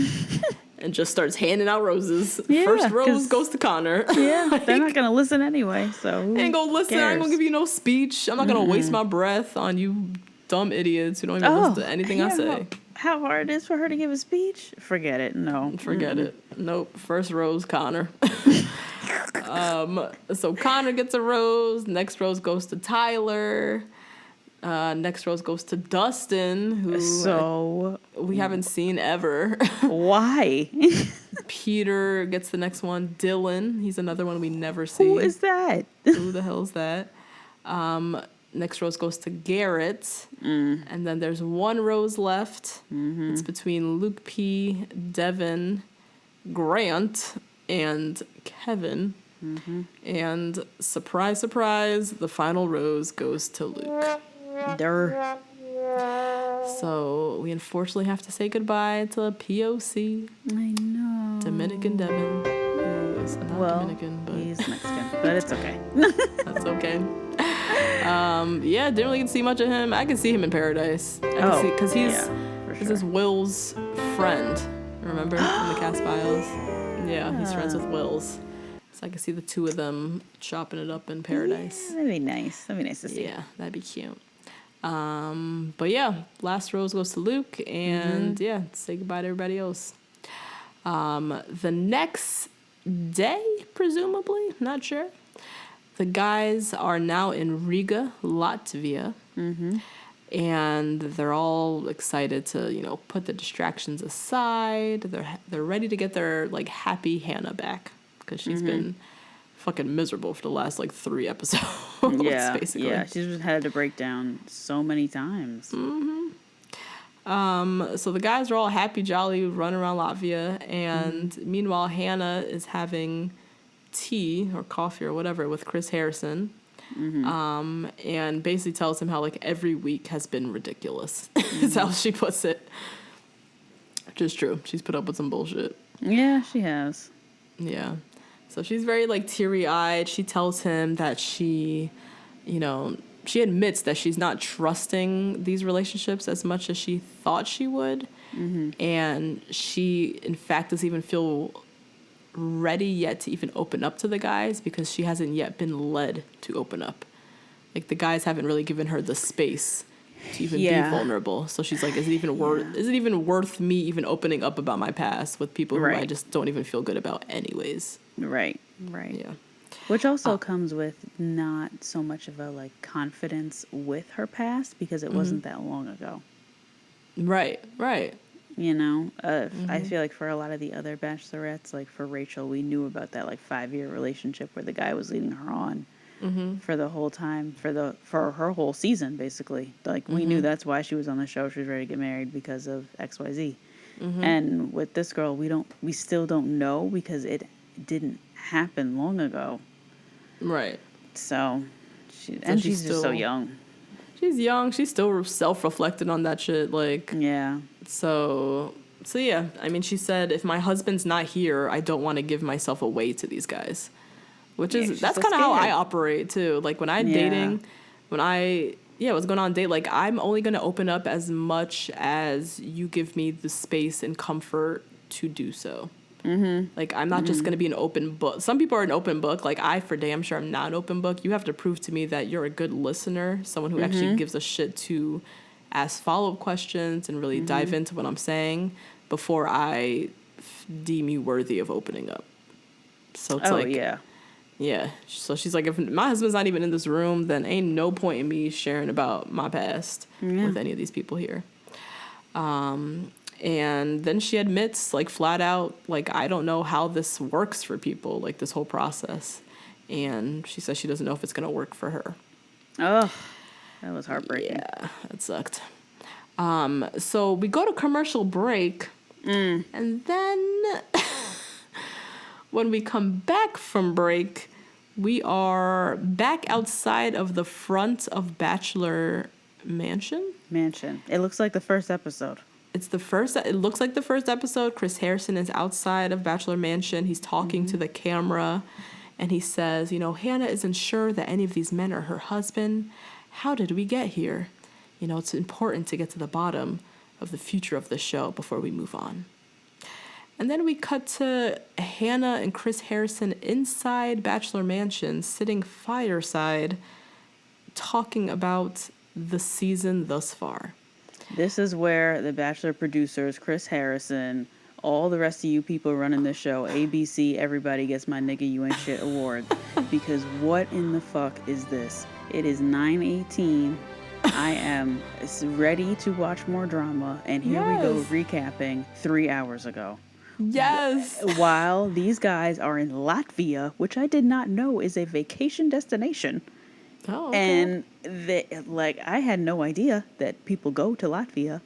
and just starts handing out roses. First rose goes to Connor. Yeah, they're not gonna listen anyway, so ain't gonna listen. cares? I ain't gonna give you no speech. I'm not gonna waste my breath on you dumb idiots who don't even listen to anything I say. How hard it is for her to give a speech? Forget it. No. Forget it. Nope. First rose, Connor. So Connor gets a rose. Next rose goes to Tyler. Next rose goes to Dustin, who we haven't seen ever. Why? Peter gets the next one. Dylan. He's another one we never see. Who is that? Who the hell is that? Next rose goes to Garrett. And then there's one rose left. It's between Luke P., Devin, Grant, and Kevin. And surprise, surprise, the final rose goes to Luke. So we unfortunately have to say goodbye to POC. I know. Dominican Devin. Who is not Dominican, but he's Mexican, but it's okay. That's okay. Yeah, didn't really get to see much of him. I could see him in Paradise. Because this is Will's friend. Remember from the cast files? Yeah, he's friends with Will's. So I could see the two of them chopping it up in Paradise. Yeah, that'd be nice. That'd be nice to see. Yeah, that'd be cute. But yeah, last rose goes to Luke, and say goodbye to everybody else. The next day, presumably, not sure. The guys are now in Riga, Latvia, and they're all excited to, put the distractions aside. They're ready to get their happy Hannah back because she's been fucking miserable for the last 3 episodes. Basically. Yeah, she's just had to break down so many times. So the guys are all happy, jolly, running around Latvia, and meanwhile Hannah is having tea or coffee or whatever with Chris Harrison, and basically tells him how every week has been ridiculous. Is how she puts it. Which is true. She's put up with some bullshit. Yeah, she has. Yeah. So she's very teary-eyed. She tells him that she admits that she's not trusting these relationships as much as she thought she would. And she, in fact, doesn't even feel ready yet to even open up to the guys because she hasn't yet been led to open up. The guys haven't really given her the space to even be vulnerable. So she's like, is it even worth me even opening up about my past with people who I just don't even feel good about anyways? Right. Yeah. Which also comes with not so much of a confidence with her past because it wasn't that long ago. Right. I feel like for a lot of the other bachelorettes, for Rachel, we knew about that 5-year relationship where the guy was leading her on for the whole time, for her whole season, basically. We knew that's why she was on the show. She was ready to get married because of XYZ. And with this girl, we still don't know because it didn't happen long ago. Right. So she's just so young. She's young. She's still self-reflecting on that shit. Yeah. So yeah. I mean, she said, if my husband's not here, I don't want to give myself away to these guys. Which is, that's kind of how I operate too. When I'm dating, what's going on date, I'm only going to open up as much as you give me the space and comfort to do so. I'm not just going to be an open book. Some people are an open book. I for damn sure I'm not an open book. You have to prove to me that you're a good listener, someone who actually gives a shit to ask follow-up questions and really dive into what I'm saying before I deem you worthy of opening up. So it's yeah. So she's like, if my husband's not even in this room, then ain't no point in me sharing about my past with any of these people here. And then she admits, flat out, I don't know how this works for people, this whole process. And she says she doesn't know if it's going to work for her. Oh, that was heartbreaking. Yeah, that sucked. So we go to commercial break. And then when we come back from break, we are back outside of the front of Bachelor Mansion. It looks like the first episode. It looks like the first episode. Chris Harrison is outside of Bachelor Mansion. He's talking to the camera, and he says, Hannah isn't sure that any of these men are her husband. How did we get here? It's important to get to the bottom of the future of the show before we move on. And then we cut to Hannah and Chris Harrison inside Bachelor Mansion, sitting fireside, talking about the season thus far. This is where the Bachelor producers, Chris Harrison, all the rest of you people running the show, ABC, everybody gets my nigga you ain't shit award. Because what in the fuck is this? It is 9:18. I am ready to watch more drama. And here we go recapping 3 hours ago. Yes. While these guys are in Latvia, which I did not know is a vacation destination. Oh, okay. And I had no idea that people go to Latvia.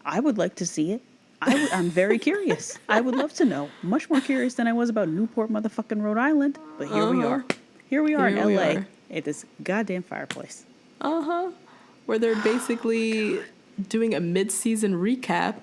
I would like to see it. I'm very curious. I would love to know. Much more curious than I was about Newport, motherfucking Rhode Island. But here we are. Here we are in LA at this goddamn fireplace. Where they're basically doing a mid-season recap.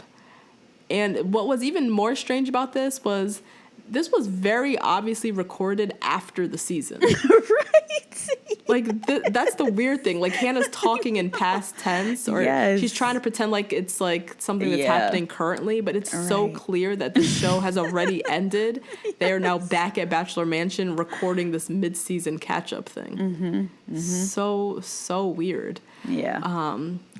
And what was even more strange about this was very obviously recorded after the season. Right. Like, that's the weird thing. Like, Hannah's talking in past tense, or she's trying to pretend like it's like something that's happening currently, but it's so clear that the show has already ended. They are now back at Bachelor Mansion recording this mid-season catch-up thing. So weird. Yeah.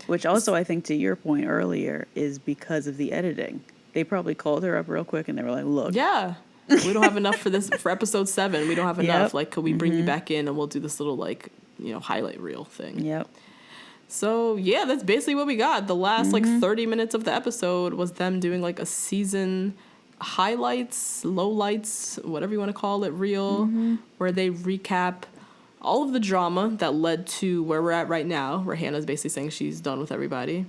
Which also, I think, to your point earlier, is because of the editing. They probably called her up real quick and they were like, look. Yeah. We don't have enough for episode 7. We don't have enough. Like, could we bring you back in and we'll do this little, like, highlight reel thing. Yep. So, yeah, that's basically what we got. The last, 30 minutes of the episode was them doing, like, a season highlights, lowlights, whatever you want to call it, reel, where they recap all of the drama that led to where we're at right now, where Hannah's basically saying she's done with everybody.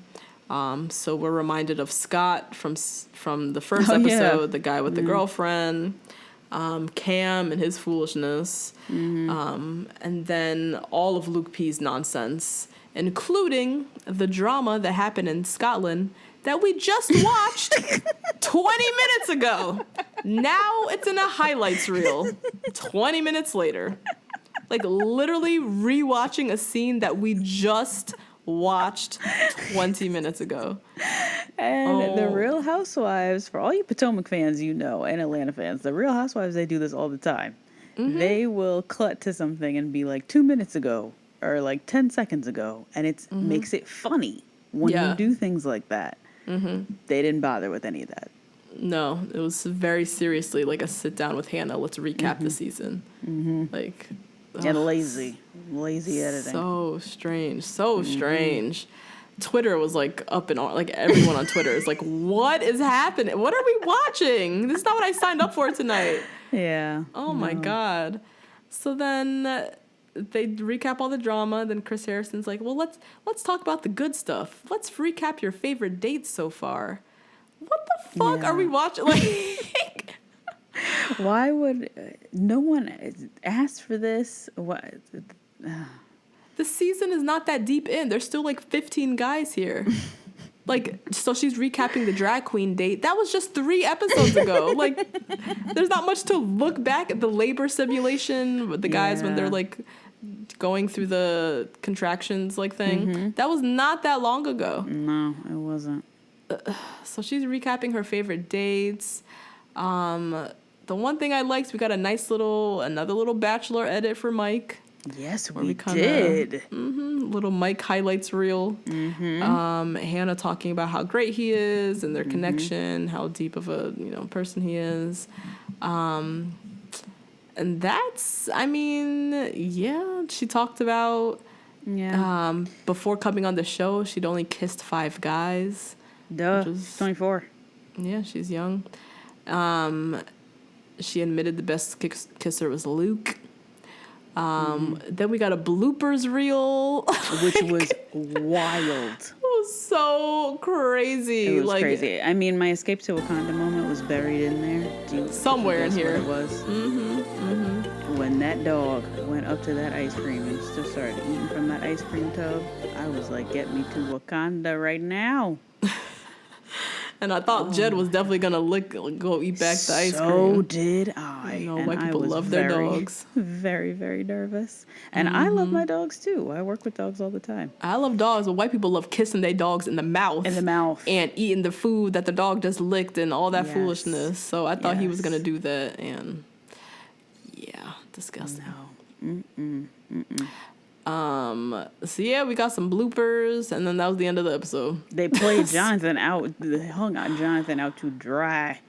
So we're reminded of Scott from the first episode, the guy with the girlfriend, Cam and his foolishness, and then all of Luke P's nonsense, including the drama that happened in Scotland that we just watched 20 minutes ago. Now it's in a highlights reel 20 minutes later. Like, literally rewatching a scene that we just watched 20 minutes ago. And the Real Housewives, for all you Potomac fans, and Atlanta fans, the Real Housewives, they do this all the time. They will cut to something and be like 2 minutes ago or like 10 seconds ago, and it makes it funny when you do things like that. They didn't bother with any of that. No, it was very seriously like a sit down with Hannah. Let's recap the season. Like, and lazy editing. So strange. Twitter was like up and on. Like, everyone on Twitter is like, what is happening? What are we watching? This is not what I signed up for tonight. Yeah. Oh my God. So then they recap all the drama. Then Chris Harrison's like, well, let's talk about the good stuff. Let's recap your favorite dates so far. What the fuck are we watching? Like, why would no one ask for this? What? The season is not that deep in. There's still like 15 guys here. Like, so she's recapping the drag queen date. That was just 3 episodes ago. Like, there's not much to look back at. The labor simulation with the guys when they're like going through the contractions like thing. That was not that long ago. No, it wasn't. So she's recapping her favorite dates. The one thing I liked, we got another little Bachelor edit for Mike. Yes, we did. Little Mike highlights reel. Hannah talking about how great he is and their connection, how deep of a person he is. And that's, she talked about before coming on the show, she'd only kissed 5 guys. Duh, she's 24. Yeah, she's young. She admitted the best kisser was Luke. Then we got a bloopers reel. Which was wild. It was so crazy. It was crazy. I mean, my escape to Wakanda moment was buried in there. Somewhere in here. What it was. When that dog went up to that ice cream and just started eating from that ice cream tub, I was like, get me to Wakanda right now. And I thought Jed was definitely going to go eat back the ice cream. So did I. White people love their dogs. Very, very nervous. And I love my dogs, too. I work with dogs all the time. I love dogs, but white people love kissing their dogs in the mouth. And eating the food that the dog just licked and all that foolishness. So I thought he was going to do that. And, yeah, disgusting. No. So yeah, we got some bloopers, and then that was the end of the episode. They played Jonathan out. They hung out Jonathan out to dry.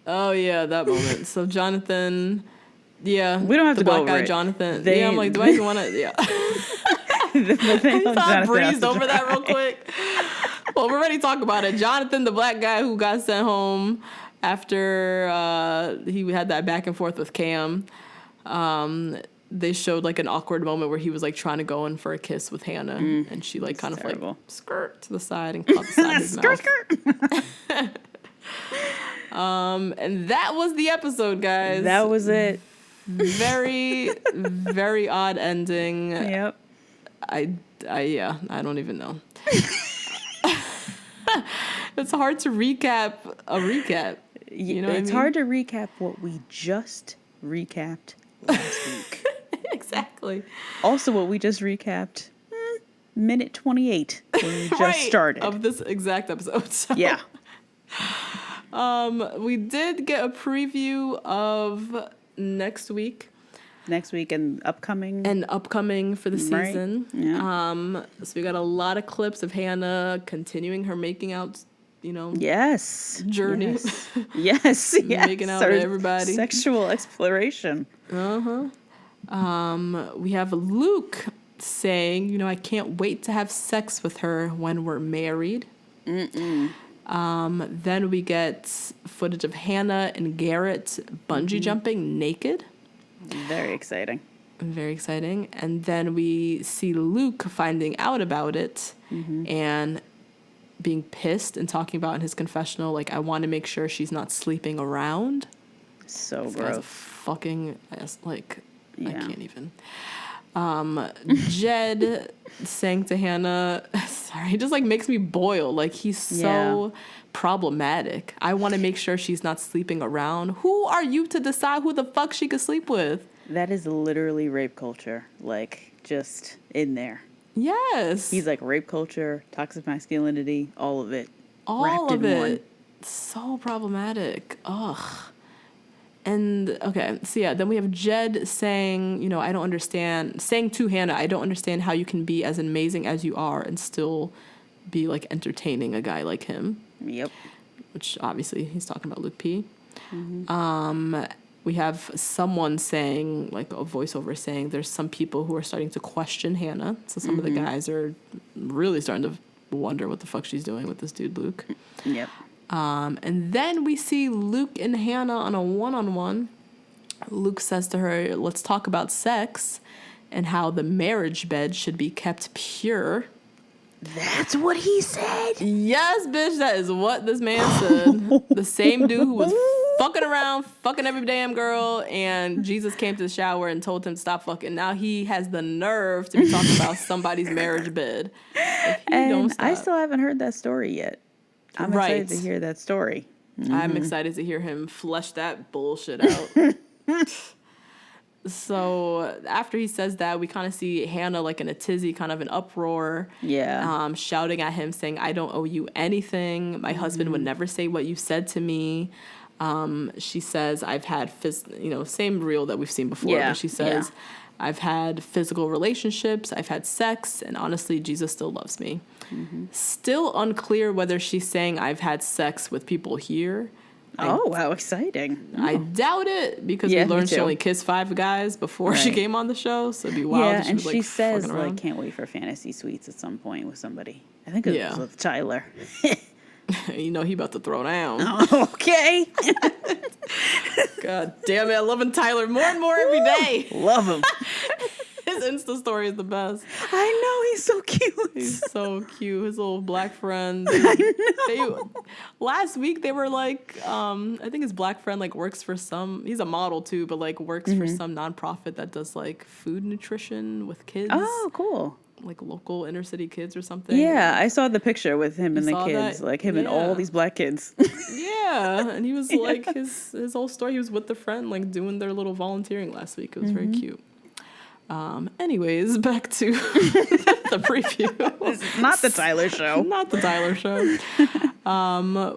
Oh yeah, that moment. So Jonathan, we don't have to go over black guy it. Jonathan. I'm like, do I even want to? Yeah. I breezed over that real quick. Well, we're ready to talk about it. Jonathan, the black guy who got sent home after he had that back and forth with Cam. They showed like an awkward moment where he was like trying to go in for a kiss with Hannah, and she like kind of like skirt to the side and caught the side of his mouth. And that was the episode, guys. That was it. Very, very odd ending. Yep. I don't even know. It's hard to recap a recap. You know what I It's mean? hard to recap what we just recapped last week. Exactly. Also, what we just recapped, minute 28, when we just started. Of this exact episode. So. Yeah. We did get a preview of next week. Next week and upcoming. And upcoming for the season. Right. Yeah. So we got a lot of clips of Hannah continuing her making out, Yes. journey. Yes. Yes. Making out with everybody. Sexual exploration. We have Luke saying, I can't wait to have sex with her when we're married. Then we get footage of Hannah and Garrett bungee jumping naked. Very exciting. Very exciting. And then we see Luke finding out about it and being pissed and talking about in his confessional, like, I want to make sure she's not sleeping around. So This gross. guy's a fucking, like, I Yeah. can't even. Jed saying to Hannah, sorry, he just, like, makes me boil. Like, he's so problematic. I want to make sure she's not sleeping around. Who are you to decide who the fuck she could sleep with? That is literally rape culture. Like, just in there. Yes. He's like rape culture, toxic masculinity, all of it. all wrapped of in it. one. So problematic. Ugh. And okay, so yeah, then we have Jed saying, I don't understand, saying to Hannah, I don't understand how you can be as amazing as you are and still be like entertaining a guy like him. Yep. Which obviously he's talking about Luke P. We have someone saying, like a voiceover saying, there's some people who are starting to question Hannah. So some of the guys are really starting to wonder what the fuck she's doing with this dude, Luke. Yep. And then we see Luke and Hannah on a one-on-one. Luke says to her, let's talk about sex and how the marriage bed should be kept pure. That's what he said. Yes, bitch, that is what this man said. The same dude who was fucking around, fucking every damn girl, and Jesus came to the shower and told him to stop fucking. Now he has the nerve to be talking about somebody's marriage bed. If he don't And stop. I still haven't heard that story yet. I'm excited to hear that story. I'm excited to hear him flesh that bullshit out. So after he says that, we kind of see Hannah like in a tizzy, kind of an uproar. Yeah. Shouting at him, saying, I don't owe you anything. My husband would never say what you said to me. She says, I've had, same reel that we've seen before. Yeah, But she says, yeah. I've had physical relationships. I've had sex. And honestly, Jesus still loves me. Still unclear whether she's saying I've had sex with people here. Oh, wow, exciting. I doubt it because Yeah, we me learned she too. only kissed 5 guys before she Right. came on the show. So it'd be wild. Yeah, if and was, she like, says, fucking like, around. can't wait for fantasy suites at some point with somebody. I think it was with Tyler. He about to throw down. Okay. God damn it. I'm loving Tyler more and more every day. Love him. His Insta story is the best. I know, he's so cute. He's so cute. His little black friend. Last week they were like, I think his black friend like works for he's a model too, but like works for some nonprofit that does like food nutrition with kids. Oh, cool. Like local inner city kids or something. Yeah, I saw the picture with him and the saw kids, that? like him and all Yeah. these black kids. Yeah, and he was like his whole story. He was with the friend, like doing their little volunteering last week. It was very cute. Anyways, back to the preview. This is not the Tyler show. Not the Tyler show.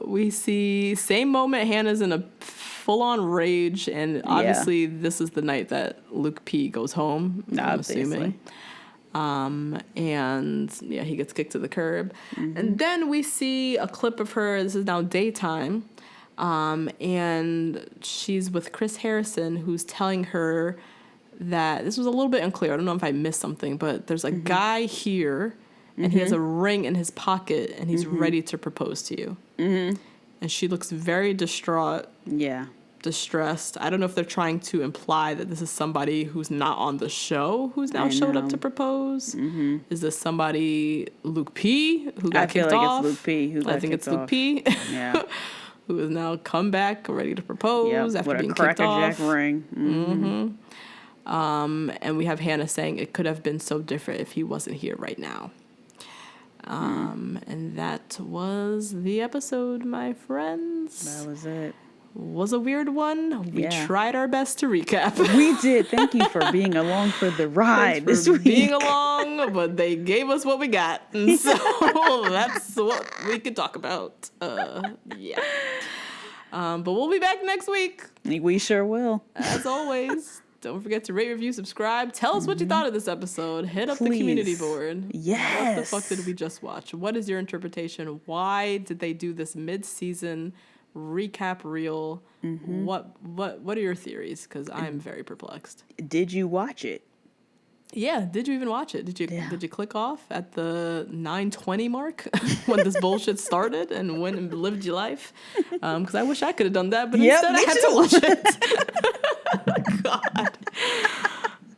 We see same moment. Hannah's in a full-on rage, and obviously this is the night that Luke P goes home. I'm assuming. And yeah, he gets kicked to the curb. And then we see a clip of her. This is now daytime. And she's with Chris Harrison, who's telling her that this was a little bit unclear. I don't know if I missed something, but there's a guy here and he has a ring in his pocket and he's ready to propose to you. And she looks very distraught. Yeah. Distressed. I don't know if they're trying to imply that this is somebody who's not on the show who's now showed up to propose. Is this somebody, Luke P, who got kicked off? It's Luke P who got I think kicked it's Luke off. P. Yeah. Who has now come back ready to propose after with being a kicked off. crackerjack ring. And we have Hannah saying it could have been so different if he wasn't here right now. And that was the episode, my friends. That was it. Was a weird one. We tried our best to recap. We did. Thank you for being along for the ride this week. Being along, but they gave us what we got. And so that's what we could talk about. Yeah. But we'll be back next week. We sure will. As always, don't forget to rate, review, subscribe. Tell us what you thought of this episode. Hit up the community board. Yes. What the fuck did we just watch? What is your interpretation? Why did they do this mid-season recap reel? What are your theories? Because I'm very perplexed. Did you watch it? Yeah, did you even watch it? Did you click off at the 9:20 mark when this bullshit started and went and lived your life? Because I wish I could have done that, but instead I had to watch it. God.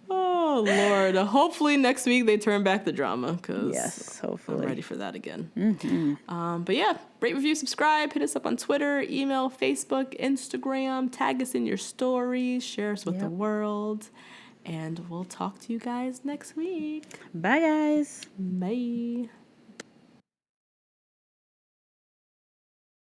Oh, Lord. Hopefully next week they turn back the drama, because yes, hopefully. I'm ready for that again. But yeah, rate, review, subscribe. Hit us up on Twitter, email, Facebook, Instagram. Tag us in your stories. Share us with the world. And we'll talk to you guys next week. Bye, guys. Bye.